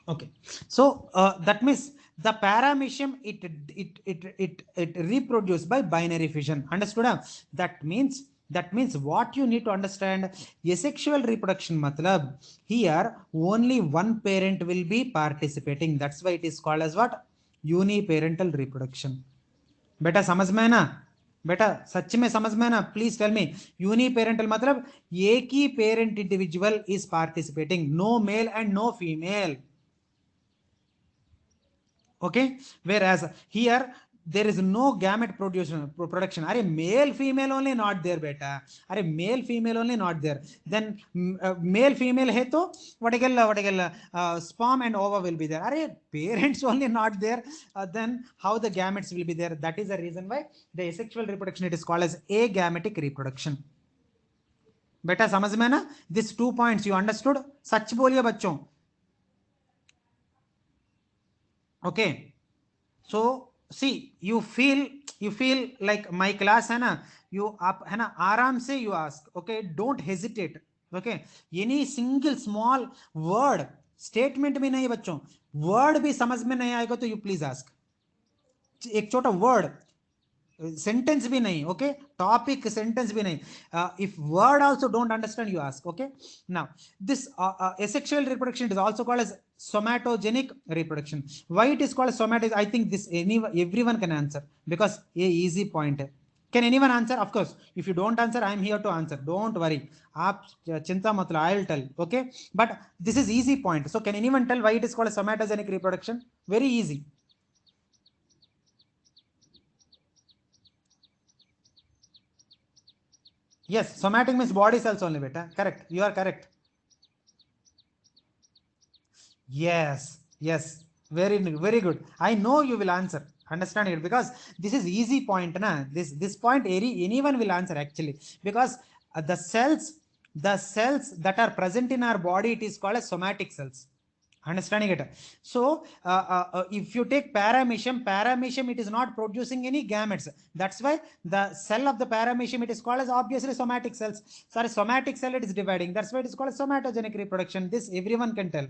Okay, so that means the paramecium it reproduced by binary fission. Understood? That means what you need to understand, asexual reproduction matlab here only one parent will be participating. That's why it is called as what? Uniparental reproduction. बेटा समझ में है ना? बेटा सच में समझ में है ना? Please tell me. यूनिपेरेंटल मतलब एक ही parent individual is participating, no male and no female. Okay, whereas here there is no gamete production. Are male female only not there beta. Are male female only not there. Then male female hai to what sperm and ova will be there. Are parents only not there. Then how the gametes will be there? That is the reason why the asexual reproduction it is called as agametic reproduction. बेटा समझ में ना? This 2 points you understood? सच बोलिए बच्चों. Okay. So see, you feel like my class है ना, you आप है ना आराम से you ask. Okay, don't hesitate. Okay, any single small word statement भी नहीं बच्चों, word भी समझ में नहीं आएगा तो you please ask. एक छोटा word sentence भी नहीं. Okay, topic sentence भी नहीं. If word also don't understand you ask. Okay, now this asexual reproduction is also called as somatogenic reproduction. Why it is called somatogenic? I think this everyone can answer because a easy point. Can anyone answer? Of course, if you don't answer, I am here to answer. Don't worry. आप चिंता मत लो, I will tell. Okay, but this is easy point. So can anyone tell why it is called a somatogenic reproduction? Very easy. Yes, somatic means body cells only, beta. Correct. You are correct. Yes, yes. Very good. I know you will answer. Understand it because this is easy point, na. This point anyone will answer actually because the cells that are present in our body it is called as somatic cells. Understanding it? So if you take paramecium it is not producing any gametes. That's why the cell of the paramecium it is called as obviously somatic cells. Sorry, somatic cell it is dividing. That's why it is called somatogenic reproduction. This everyone can tell.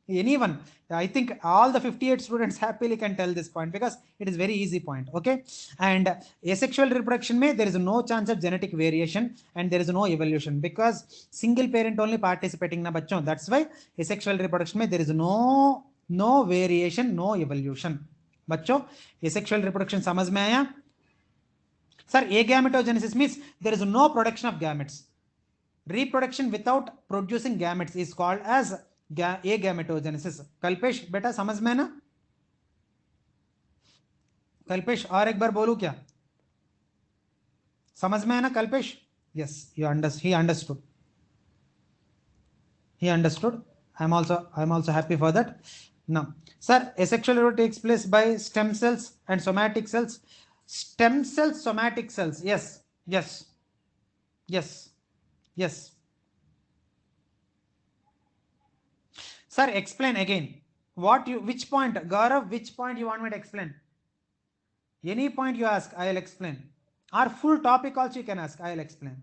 Anyone, I think all the 58 students happily can tell this point because it is very easy point. Okay, and asexual reproduction may there is no chance of genetic variation and there is no evolution because single parent only participating na bachon. That's why asexual reproduction may there is no variation, no evolution. बच्चों asexual reproduction समझ में आया? Sir, agametogenesis means there is no production of gametes. Reproduction without producing gametes is called as agametogenesis. Kalpesh बेटा समझ में ना? कल्पेश और एक बार बोलूं क्या? समझ में है ना Kalpesh? Yes, he understood. He understood. I'm also happy for that. Now, sir, asexual reproduction takes place by stem cells and somatic cells. Stem cells, somatic cells. Yes, yes, yes, yes. Sir, explain again. Which point, Gaurav, which point you want me to explain? Any point you ask, I'll explain. Or full topic also you can ask, I'll explain.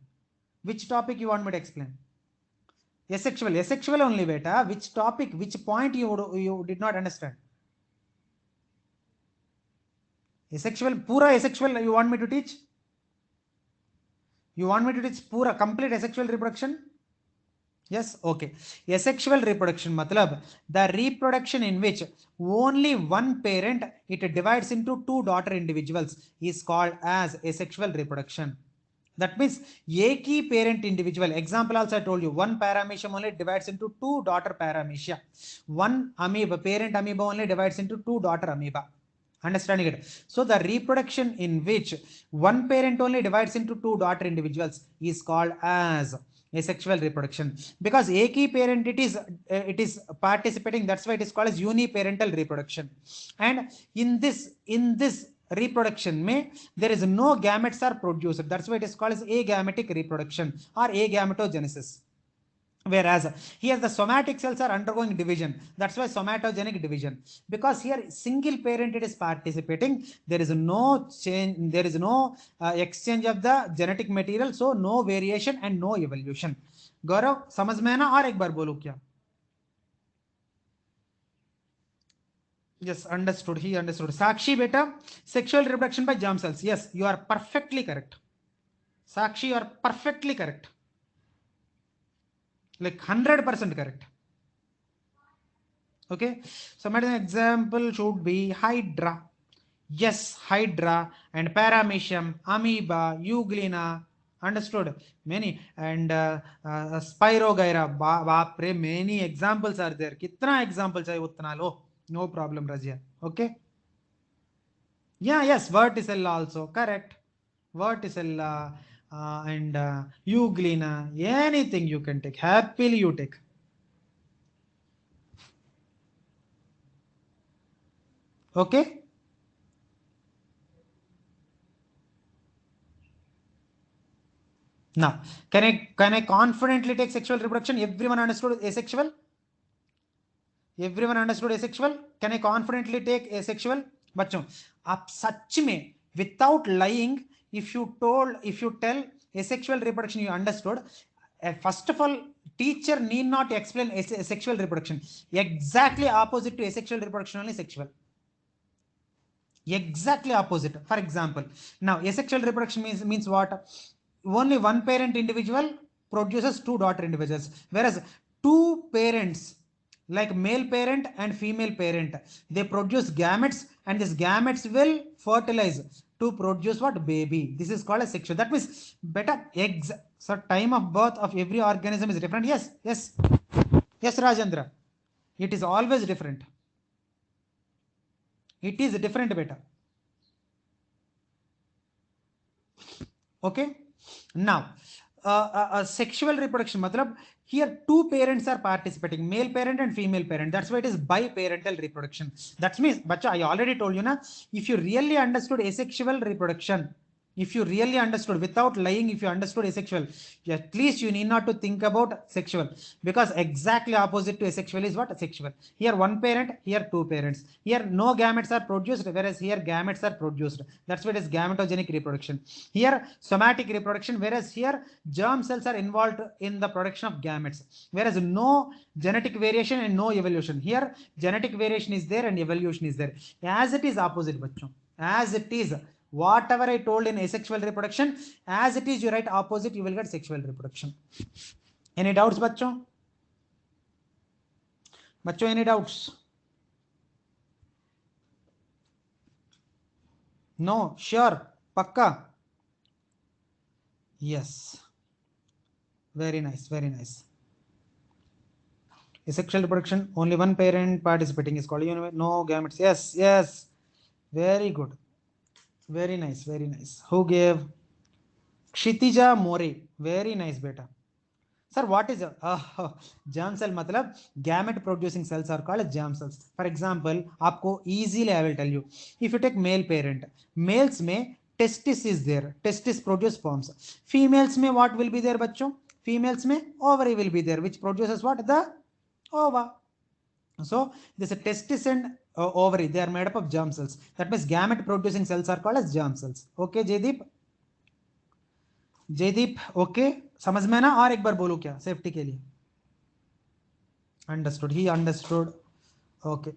Which topic you want me to explain? Asexual only, beta. Which topic, which point you did not understand? Asexual, pura asexual you want me to teach? You want me to teach pura complete asexual reproduction? Yes, okay. Asexual reproduction matlab the reproduction in which only one parent it divides into two daughter individuals is called as asexual reproduction. That means एक ही parent individual. Example also I told you, one paramecium only divides into two daughter paramecia. One amoeba, parent amoeba only divides into two daughter amoeba. Understanding it? So the reproduction in which one parent only divides into two daughter individuals is called as asexual reproduction because एक ही parent it is participating. That's why it is called as uniparental reproduction. And in this reproduction may there is no gametes are produced. That's why it is called as agametic reproduction or agametogenesis. Whereas here the somatic cells are undergoing division. That's why somatogenic division. Because here single parent it is participating. There is no change. There is no exchange of the genetic material. So no variation and no evolution. Gaurav, समझ में है ना? और एक बार बोलो क्या? Yes, understood. He understood. Sakshi, beta, sexual reproduction by germ cells. Yes, you are perfectly correct. Sakshi, you are perfectly correct. Like 100% correct. Okay, so my example should be Hydra. Yes, Hydra and Paramecium, Amoeba, Euglena. Understood? Many and Spirogyra. Baapre, many examples are there. Kitna examples hai utna lo. No problem, Razia. Okay. Yeah, yes, verticilla also, correct. Verticilla and euglena, anything you can take. Happily you take. Okay? Now, can I confidently take sexual reproduction? Everyone understood asexual? Everyone understood asexual? Can I confidently take asexual? बच्चों आप सच में without lying, if you tell asexual reproduction, you understood. First of all, teacher need not explain asexual reproduction. Exactly opposite to asexual reproduction, only sexual. Exactly opposite. For example, now asexual reproduction means what? Only one parent individual produces two daughter individuals, whereas two parents, like male parent and female parent, they produce gametes, and these gametes will fertilize to produce what? Baby. This is called a sexual. That means better eggs. So time of birth of every organism is different. Yes, yes, yes, Rajendra. It is always different. It is different, better. Okay. Now sexual reproduction matlab, here two parents are participating, male parent and female parent. That's why it is biparental reproduction. That means, bacha, I already told you na, if you really understood asexual reproduction, if you really understood without lying, if you understood asexual, at least you need not to think about sexual, because exactly opposite to asexual is what? Sexual. Here one parent, here two parents. Here no gametes are produced, whereas here gametes are produced. That's why it is gametogenic reproduction. Here somatic reproduction, whereas here germ cells are involved in the production of gametes, whereas no genetic variation and no evolution. Here genetic variation is there and evolution is there. As it is opposite, bachcho, as it is. Whatever I told in asexual reproduction, as it is, you write opposite, you will get sexual reproduction. Any doubts, bachcho? Bachcho, any doubts? No, sure, pakka. Yes, very nice, very nice. Asexual reproduction, only one parent participating is called no gametes. Yes, yes, very good, very nice, very nice. Who gave? Kshitija More, very nice, beta. Sir, what is germ cell? मतलब gamete producing cells are called germ cells. For example, आपको easily I will tell you. If you take male parent, males में testis is there. Testis produce sperms. Females में what will be there, बच्चों? Females में ovary will be there, which produces what? The ova. So this testis and ovary, they are made up of germ cells. That means gamete producing cells are called as germ cells. Okay, Jaydeep? Jaydeep okay, समझ में ना? और एक बार बोलूं क्या safety के लिए? Understood, he understood. Okay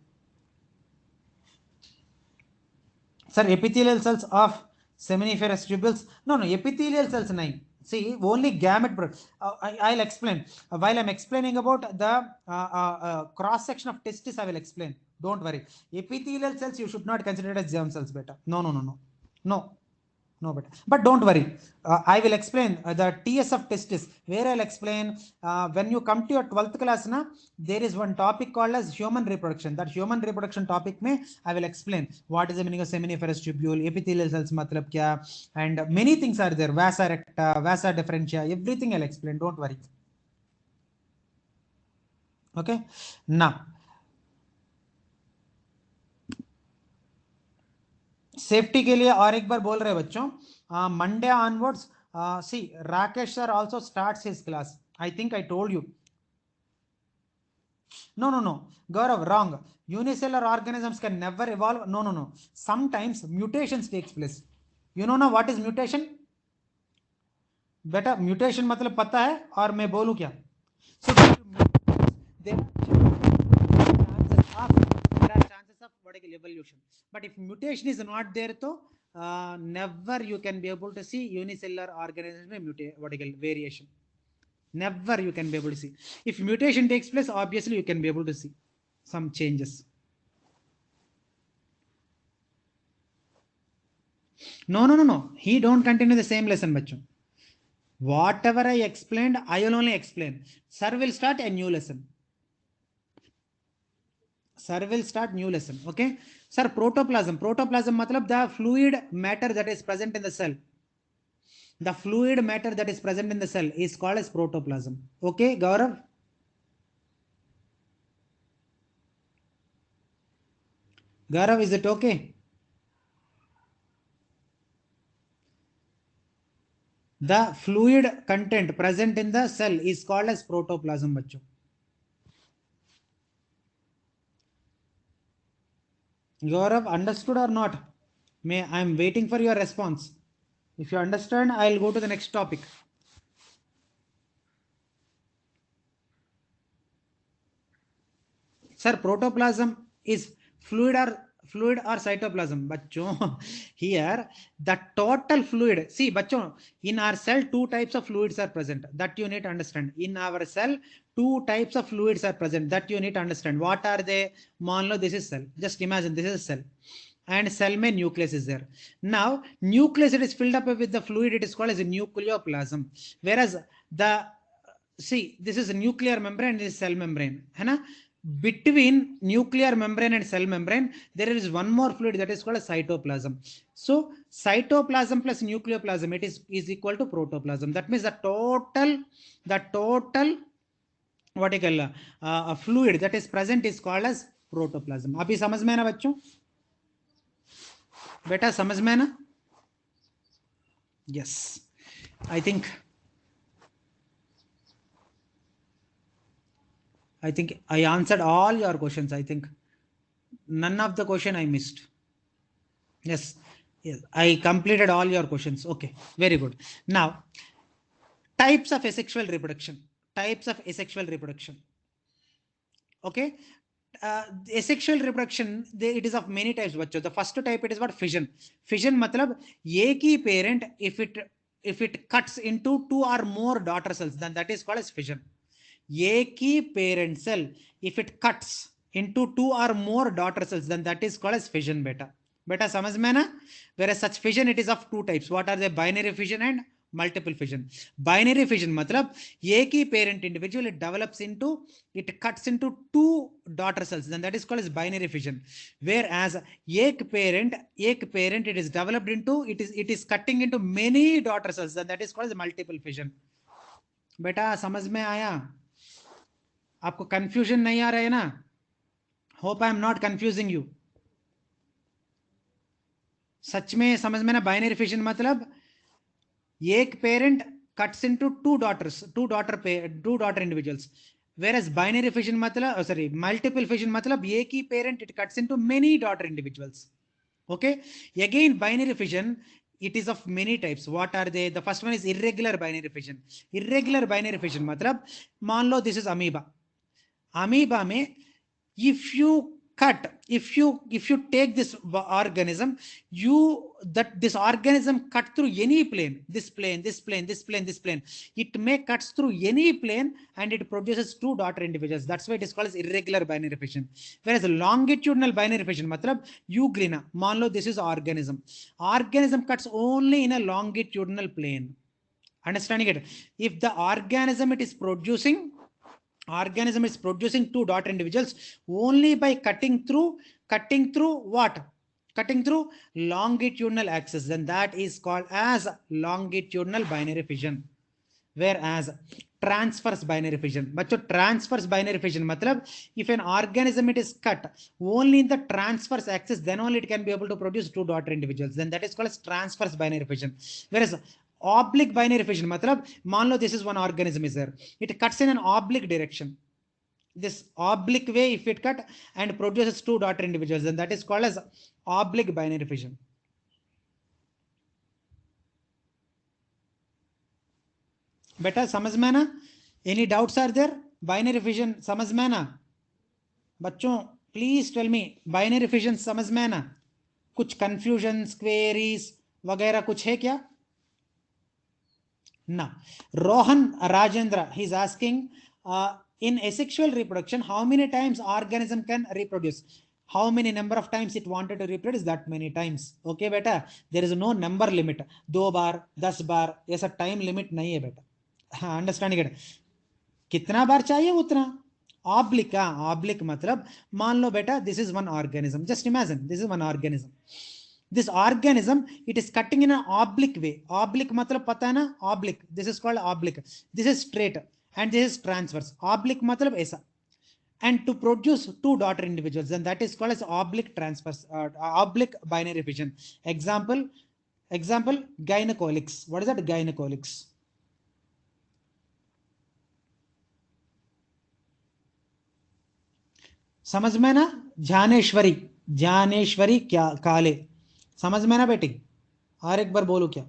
sir, epithelial cells of seminiferous tubules? No, no, epithelial cells nahi. See, only gamete. I'll explain. While I'm explaining about the cross section of testis, I will explain. Don't worry. Epithelial cells you should not consider it as germ cells, beta. No, no, no, no, no. No, but don't worry. I will explain the TS of testis, where I'll explain when you come to your 12th class, na, there is one topic called as human reproduction. That human reproduction topic mein I will explain what is the meaning of seminiferous tubule, epithelial cells matlab kya, and many things are there. Vasa recta, vasa differentia, everything I'll explain. Don't worry. Okay. Now, सेफ्टी के लिए और एक बार बोल रहे बच्चों, Monday onwards, see Rakesh sir also starts his class. I think I told you. No, no, no, Gaurav, wrong. Unicellular organisms can never evolve. No, no, no. Sometimes mutations takes place. You know now what is mutation? बेटा mutation मतलब पता है और मैं बोलूं क्या? So there are chances of what I evolution. But if mutation is not there, तो never you can be able to see unicellular organism में what I variation. Never you can be able to see. If mutation takes place, obviously you can be able to see some changes. No, no, no, no. He don't continue the same lesson, bachcho. Whatever I explained, I will only explain. Sir will start a new lesson. Sir will start new lesson. Okay, sir. Protoplasm matlab the fluid matter that is present in the cell. The fluid matter that is present in the cell is called as protoplasm. Okay, Gaurav. Gaurav, is it okay? The fluid content present in the cell is called as protoplasm, bachcho. Gaurav, understood or not? May I am waiting for your response. If you understand, I'll go to the next topic. Sir, protoplasm is fluid or cytoplasm. Bachcho, here the total fluid. See, bachcho, in our cell, two types of fluids are present. That you need to understand. In our cell, two types of fluids are present. That you need to understand. What are they? Manlo, this is cell. Just imagine this is cell. And cell mein nucleus is there. Now, nucleus, it is filled up with the fluid. It is called as a nucleoplasm. Whereas the, see, this is a nuclear membrane. This is cell membrane. है ना? Between nuclear membrane and cell membrane, there is one more fluid that is called a cytoplasm. So cytoplasm plus nucleoplasm, it is equal to protoplasm. That means the total what you call a fluid that is present is called as protoplasm. अभी समझ में ना बच्चों? बेटा समझ में ना? Yes, I think I answered all your questions. I think none of the question I missed. Yes, yes, I completed all your questions. Okay, very good. Now, types of asexual reproduction. Types of asexual reproduction. Okay, asexual reproduction, it is of many types. The first type, it is what? Fission. Fission matlab एक ही parent, if it cuts into two or more daughter cells, then that is called as fission. एक ही parent cell, if it cuts into two or more daughter cells, then that is called as fission. Beta समझ में ना? Whereas such fission, it is of two types. What are they? Binary fission and multiple fission. Binary fission matlab एक ही parent individual, it cuts into two daughter cells, then that is called as binary fission. Whereas एक parent it is developed into, it is cutting into many daughter cells, then that is called as multiple fission. बेटा समझ में आया? आपको confusion नहीं आ रहा है ना? Hope I am not confusing you. सच में समझ में ना? बाइनरी फिशन मतलब एक parent cuts into two daughter individuals, whereas binary fission matlab multiple fission matlab एक ही parent, it cuts into many daughter individuals. Okay, again binary fission, it is of many types. What are they? The first one is irregular binary fission. Irregular binary fission matlab मान लो this is amoeba. Amoeba में if you take this organism, this organism cut through any plane, this plane, it may cuts through any plane and it produces two daughter individuals. That's why it is called as irregular binary fission. Whereas longitudinal binary fission matlab euglena, मान लो this is organism cuts only in a longitudinal plane. Understanding it? If the organism is producing two daughter individuals only by cutting through what? Cutting through longitudinal axis, then that is called as longitudinal binary fission. Whereas transverse binary fission, transverse binary fission matlab if an organism it is cut only in the transverse axis, then only it can be able to produce two daughter individuals, then that is called as transverse binary fission. Whereas oblique binary fission matlab मान लो this is one organism is there, it cuts in an oblique direction, this oblique way if it cut and produces two daughter individuals, then that is called as oblique binary fission. बेटा समझ में ना? Any doubts are there? Binary fission समझ में ना? बच्चों please tell me, binary fission समझ में ना? कुछ confusions, queries वगैरह कुछ है क्या? Now, Rohan Rajendra, he's asking, in asexual reproduction, how many times organism can reproduce? How many number of times it wanted to reproduce? That many times. Okay, beta. There is no number limit. 2 बार, 10 बार, ऐसा time limit नहीं है बेटा. Understanding it? कितना बार चाहिए उतना? Oblique, oblique मतलब मान लो बेटा this is one organism, just imagine this is one organism, this organism it is cutting in an oblique way. Oblique matlab pata hai na, oblique, this is called oblique, this is straight and this is transverse. Oblique matlab aisa, and to produce two daughter individuals, then that is called as oblique transverse, oblique binary fission. Example gynecolics. What is that? Gynecolics. समझ में ना? ज्ञानेश्वरी, ज्ञानेश्वरी क्या काले, समझ में ना बेटी? और एक बार बोलो क्या?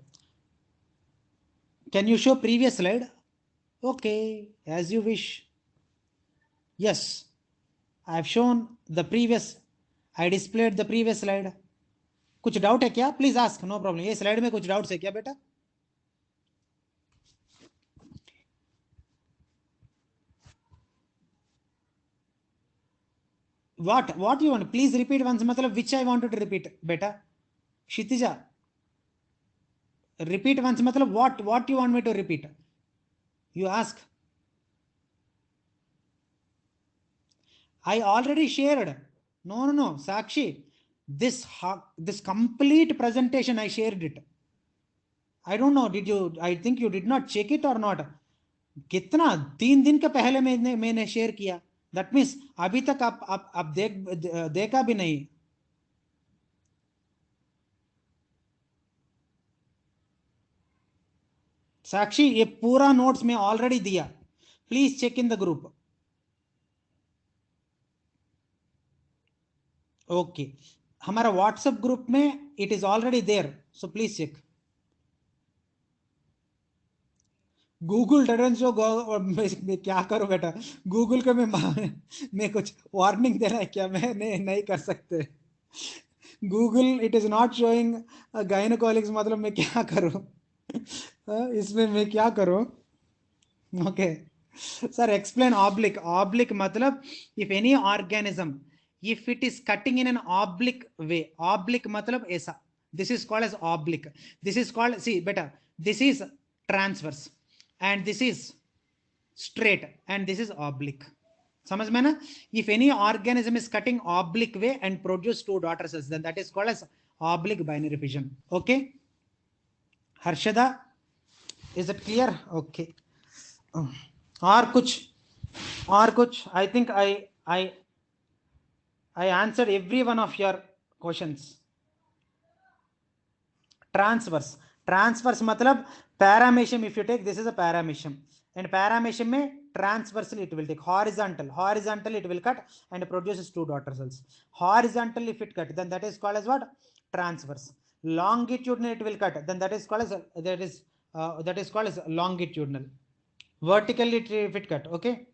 Can you show previous slide? Okay, as you wish. Yes, I have shown the previous, I displayed the previous slide. कुछ डाउट है क्या? Please ask, no problem. ये स्लाइड में कुछ डाउट्स है क्या बेटा? what you want? Please repeat once. मतलब which I wanted to repeat बेटा? Kshitija, repeat once. मतलब what you want me to repeat? You ask. I already shared. No, Sakshi. This complete presentation I shared it. I don't know, did you? I think you did not check it or not. कितना 3 दिन के पहले मैंने share किया. That means अभी तक आप देखा भी नहीं. साक्षी ये पूरा नोट्स में ऑलरेडी दिया, please check in the group. Okay, हमारा व्हाट्सएप ग्रुप में it is already there, so please check. Google doesn't show. मैं क्या करूं बेटा? गूगल को मैं कुछ वार्निंग देना है क्या? मैं नहीं कर सकते. Google it is not showing gynaecologics, मतलब मैं क्या करूं? इसमें मैं क्या करूं? Okay sir, explain oblique. Oblique मतलब if any organism if it is cutting in an oblique way. Oblique matlab aisa, this is called as oblique. This is called, see beta, this is transverse and this is straight and this is oblique. समझ में ना? If any organism is cutting oblique way and produce two daughter cells, then that is called as oblique binary fission. Okay, Harshada, is it clear? Okay. और कुछ I think I answered every one of your questions. Transverse मतलब paramecium. If you take, this is a paramecium, and paramecium में transversely it will take. Horizontal it will cut and produces two daughter cells. Horizontal if it cut, then that is called as what? Transverse. Longitudinal it will cut, then that is called as longitudinal. Vertically if it cut. Okay.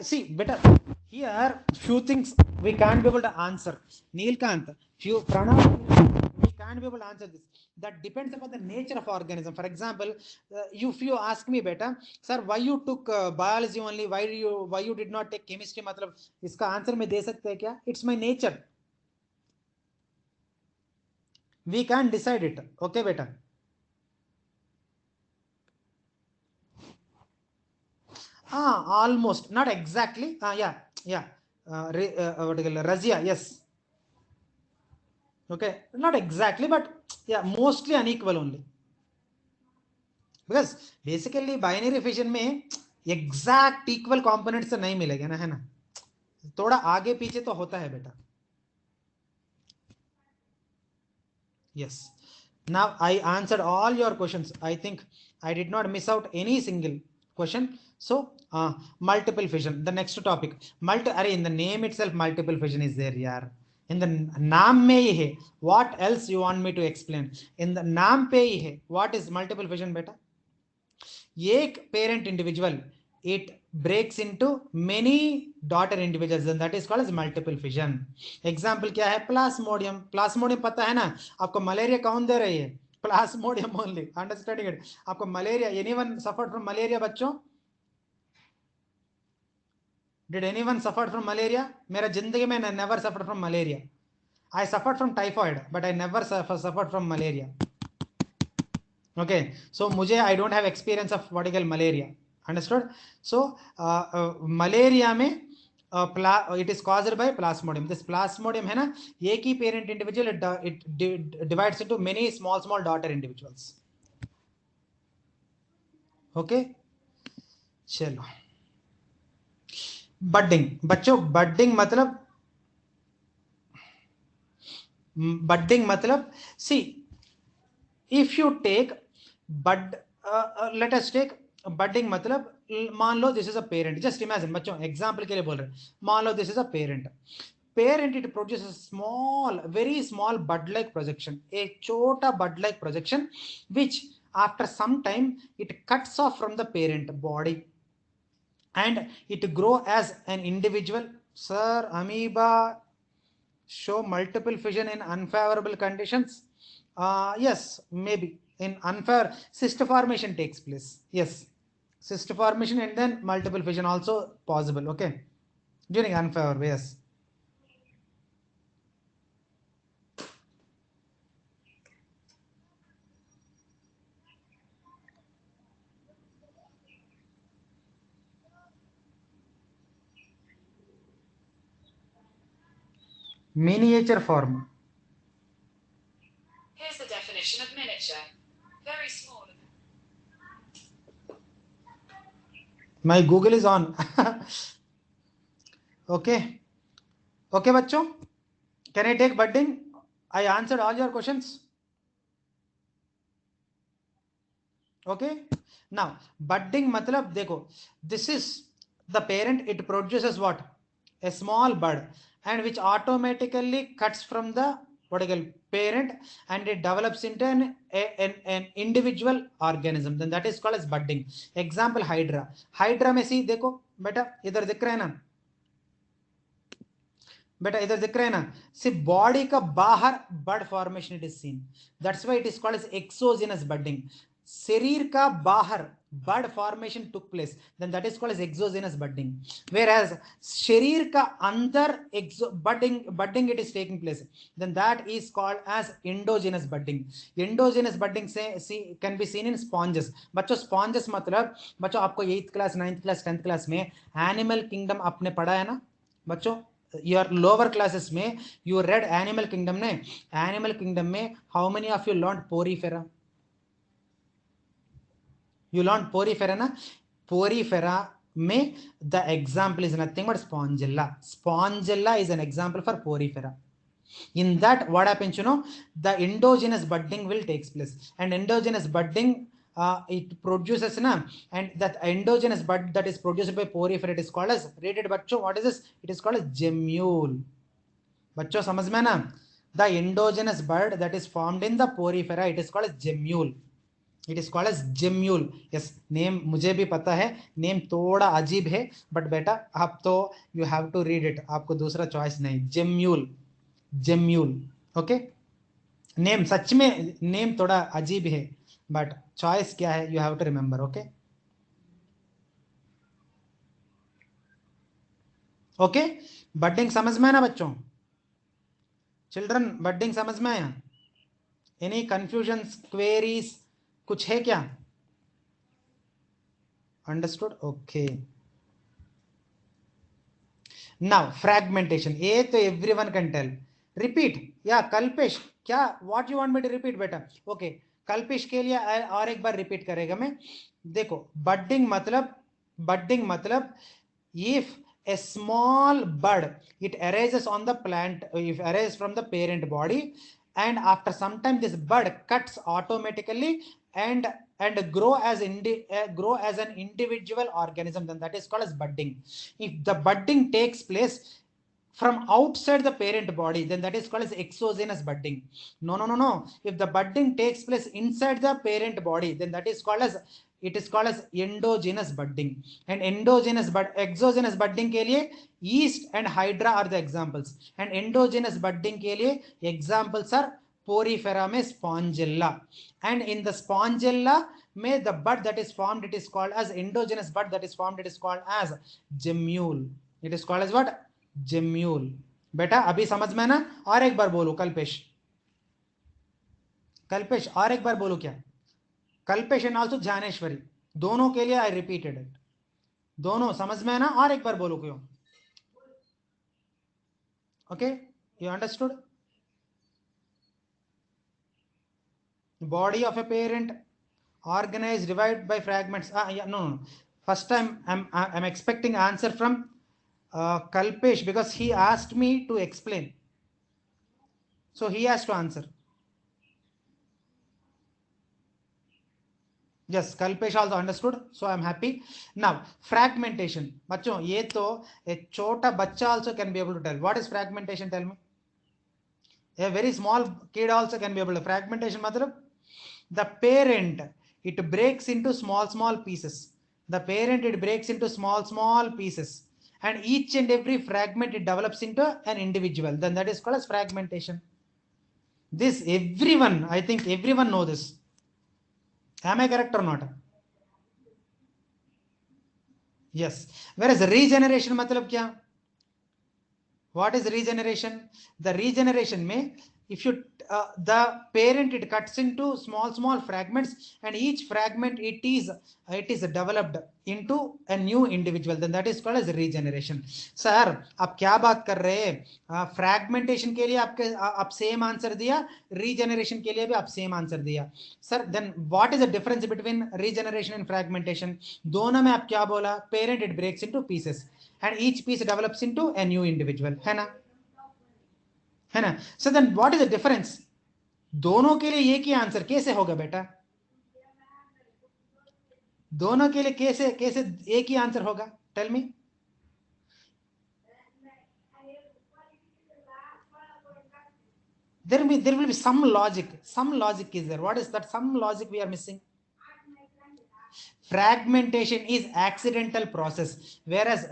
See better here, few things we can't be able to answer. Neelkant, few Pranav, we can't be able to answer this. That depends upon the nature of organism. For example, if you ask me better, sir, why you took biology only, why you did not take chemistry, मतलब इसका answer मैं दे सकते हैं क्या? It's my nature. We can't decide it. Okay बेटा? Almost, not exactly. Yeah. Razia, yes. Okay, not exactly, but yeah, mostly unequal only. Because basically binary fission में exact equal components नहीं मिलेगा ना, है ना? थोड़ा आगे पीछे तो होता है बेटा. Yes. Now I answered all your questions. I think I did not miss out any single question. So multiple fission, the next topic. In the name itself multiple fission is there, yaar. In the naam में ही है. What else you want me to explain? In the naam पे ही है. What is multiple fission बेटा? एक parent individual, it breaks into many daughter individuals, and that is called as multiple fission. Example क्या है? Plasmodium. Plasmodium पता है ना आपको? मलेरिया कौन दे रही है? Plasmodium only. Understanding it? आपको malaria, anyone suffered from malaria बच्चों? Did anyone suffered from malaria? मेरा जिंदगी में never suffered from malaria. I suffered from typhoid, but I never suffered from malaria. Okay, so mujhe I don't have experience of what you call malaria. Understood? So malaria में it is caused by plasmodium. This plasmodium है ना, एक ही parent individual, it divides into many small daughter individuals. Okay, चलो. Budding बच्चों, budding मतलब see, if you take bud, let us take budding मतलब मान लो this is a parent, just imagine बच्चों, एग्जांपल के लिए बोल रहे हैं, मान लो this is a parent it produces a small, very small bud like projection, a chota bud like projection, which after some time it cuts off from the parent body and it grow as an individual. Sir, amoeba show multiple fission in unfavorable conditions. Yes, maybe in unfair cyst formation takes place. Yes, cyst formation and then multiple fission also possible. Okay, during unfavorable. Yes. Miniature form. Here's the definition of miniature. Very small. My Google is on. Okay. Okay, बच्चों. Can I take budding? I answered all your questions. Okay. Now, budding मतलब देखो, this is the parent. It produces what? A small bud, and which automatically cuts from the what I call parent, and it develops into an individual organism. Then that is called as budding. Example Hydra. Hydra में सी देखो बेटा, इधर दिख रहा है ना बेटा, इधर दिख रहा है ना, सिर्फ बॉडी का बाहर bud formation it is seen, that's why it is called as exogenous budding. शरीर का बाहर bud formation took place, then that is called as exogenous budding. Whereas शरीर का अंदर budding it is taking place, then that is called as endogenous budding. Endogenous budding से can be seen in sponges. बच्चों sponges मतलब बच्चों आपको 8th class 9th class 10th class में animal kingdom आपने पढ़ा है ना बच्चों. योर लोअर क्लासेस में यू रेड एनिमल किंगडम ने. एनिमल किंगडम में how many of you learn porifera? You learn porifera ना. पोरीफेरा में the example is nothing but spongilla. Spongilla is an example for porifera. In that, what happens, the endogenous budding will takes place, and endogenous budding it produces na, and that endogenous bud that is produced by porifera, it is called as, rated bachcho, what is this? It is called as gemule. बच्चों समझ में ना, the endogenous bud that is formed in the porifera, it is called as gemule. It is called as gemule. Yes, name मुझे भी पता है, name थोड़ा अजीब है, बट बेटा आप तो you have to read it, आपको दूसरा चॉइस नहीं. Gemmule, gemmule. ओके, नेम सच में नेम थोड़ा अजीब है, बट चॉइस क्या है you have to remember. Okay okay, budding समझ में है ना बच्चों? चिल्ड्रन बडिंग समझ में आया? एनी कंफ्यूजन, क्वेरीज कुछ है क्या? अंडरस्टूड. ओके, नाउ फ्रैगमेंटेशन, ये तो एवरीवन कैन टेल. रिपीट या कल्पेश, क्या what you want me to repeat बेटा? ओके, कल्पेश के लिए और एक बार रिपीट करेगा मैं. देखो बडिंग मतलब if a small bud it arises on the plant, if arises from the parent body, and after some time this bud cuts automatically and grow as grow as an individual organism, then that is called as budding. If the budding takes place from outside the parent body, then that is called as exogenous budding. No, if the budding takes place inside the parent body, then that is called as, it is called as endogenous budding. And exogenous budding के लिए yeast and hydra are the examples, and endogenous budding के लिए examples are porifera में spongilla, and in the spongilla में the bud that is formed, it is called as endogenous bud that is formed, it is called as gemule. It is called as what? Gemmule. बेटा अभी समझ में ना? और एक बार बोलो कल्पेश, कल्पेश और एक बार बोलो क्या? कल्पेश एंड आल्सो ज्ञानेश्वरी, दोनों के लिए आई रिपीटेड इट. दोनों समझ में है ना? और एक बार बोलो क्यों? Okay, you understood? Body of a parent organized, divided by fragments. Yeah, no. First time I'm expecting answer from Kalpesh, because he asked me to explain, so he has to answer. Yes, Kalpesh also understood, so I'm happy. Now, fragmentation. बच्चों, ये तो एक छोटा बच्चा also can be able to tell. What is fragmentation? Tell me. A very small kid also can be able to. Fragmentation matlab the parent, it breaks into small pieces. The parent, it breaks into small pieces, and each and every fragment, it develops into an individual. Then that is called as fragmentation. This everyone, I think everyone know this. Am I correct or not? Yes. Whereas regeneration matlab kya? What is regeneration? The regeneration may, if you the parent, it cuts into small fragments, and each fragment, it is developed into a new individual, then that is called as regeneration. Sir, आप क्या बात कर रहे हैं? Fragmentation के लिए आप same answer दिया, रीजेनरेशन के लिए भी आप सेम आंसर दिया. Sir, then what is the difference between regeneration and fragmentation? दोनों में आप क्या बोला? Parent, it breaks into pieces, and each piece develops into a new individual, है ना? है ना? So then what is the difference? दोनों के लिए एक ही आंसर कैसे होगा बेटा? दोनों के लिए कैसे कैसे एक ही आंसर होगा? Tell me. There will be some logic. Some logic is there. What is that? Some logic we are missing. Fragmentation is accidental process, whereas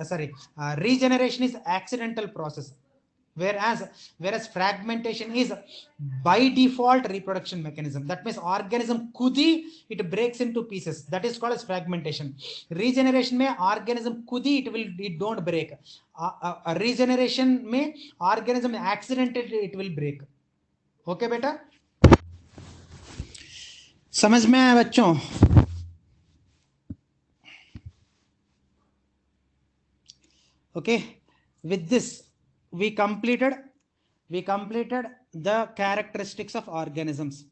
regeneration is accidental process, whereas fragmentation is by default reproduction mechanism. That means organism kudi, it breaks into pieces. That is called as fragmentation. Regeneration mein organism kudi, it don't break. Regeneration mein organism accidentally it will break. Okay बेटा, समझ में आया बच्चों? Okay, with this we completed the characteristics of organisms.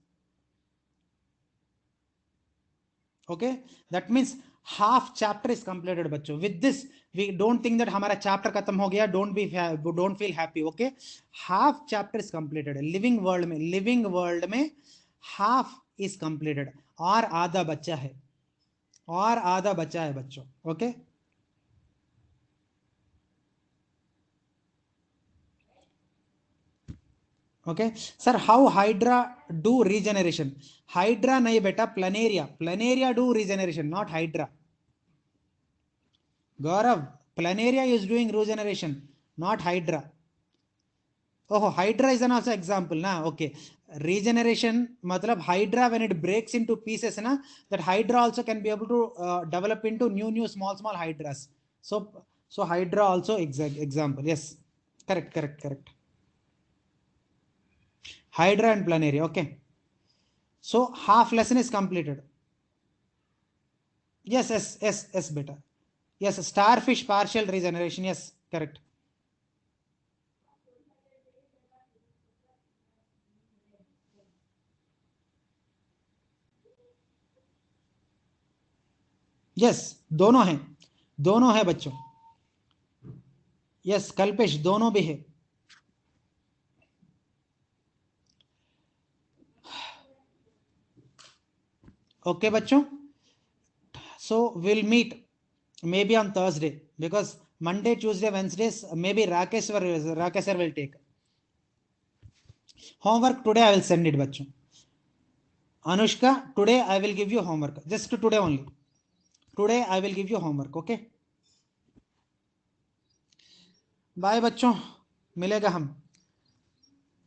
Okay, that means half chapter is completed बच्चों. With this we don't think that हमारा chapter खत्म हो गया. Don't feel happy. Okay, half chapter is completed. living world में half is completed, और आधा बच्चा है, बच्चों. Okay, okay. Sir, how hydra do regeneration? Hydra nahi beta, planaria do regeneration, not hydra. Gaurav, planaria is doing regeneration, not hydra. Oh, hydra is an also example na. Okay, regeneration matlab hydra, when it breaks into pieces na, that hydra also can be able to develop into new small hydras. So hydra also example. Yes, correct. Hydra and planaria. Okay, so half lesson is completed. Yes, beta. Yes, starfish partial regeneration. Yes, correct. Yes, दोनों है बच्चों. Yes, Kalpesh दोनों भी है. Okay बच्चों, so we'll meet maybe on Thursday, because Monday, Tuesday, Wednesdays maybe Rakesh sir will take homework. Today I will send it बच्चों. Anushka, today I will give you homework, just today only. Today I will give you homework. Okay, bye बच्चों, मिलेगा हम.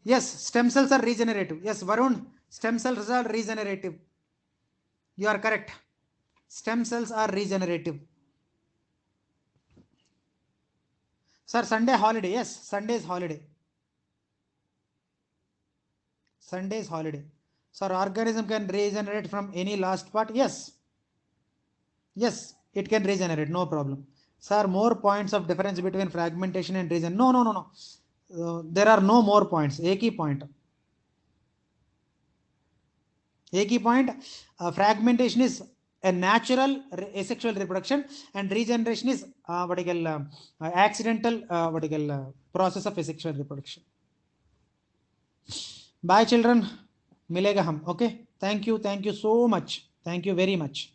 Yes, stem cells are regenerative. Yes, Varun, stem cells are regenerative. You are correct. Stem cells are regenerative. Sir, Sunday holiday. Yes, Sunday is holiday. Sir, organism can regenerate from any last part? Yes. Yes, it can regenerate, no problem. Sir, more points of difference between fragmentation and regeneration. No, no, no, no. There are no more points. एक ही point. एक ही point. Fragmentation is a natural asexual reproduction, and regeneration is what you call accidental what you call process of asexual reproduction. Bye, children. मिलेगा हम. Okay. Thank you. Thank you so much. Thank you very much.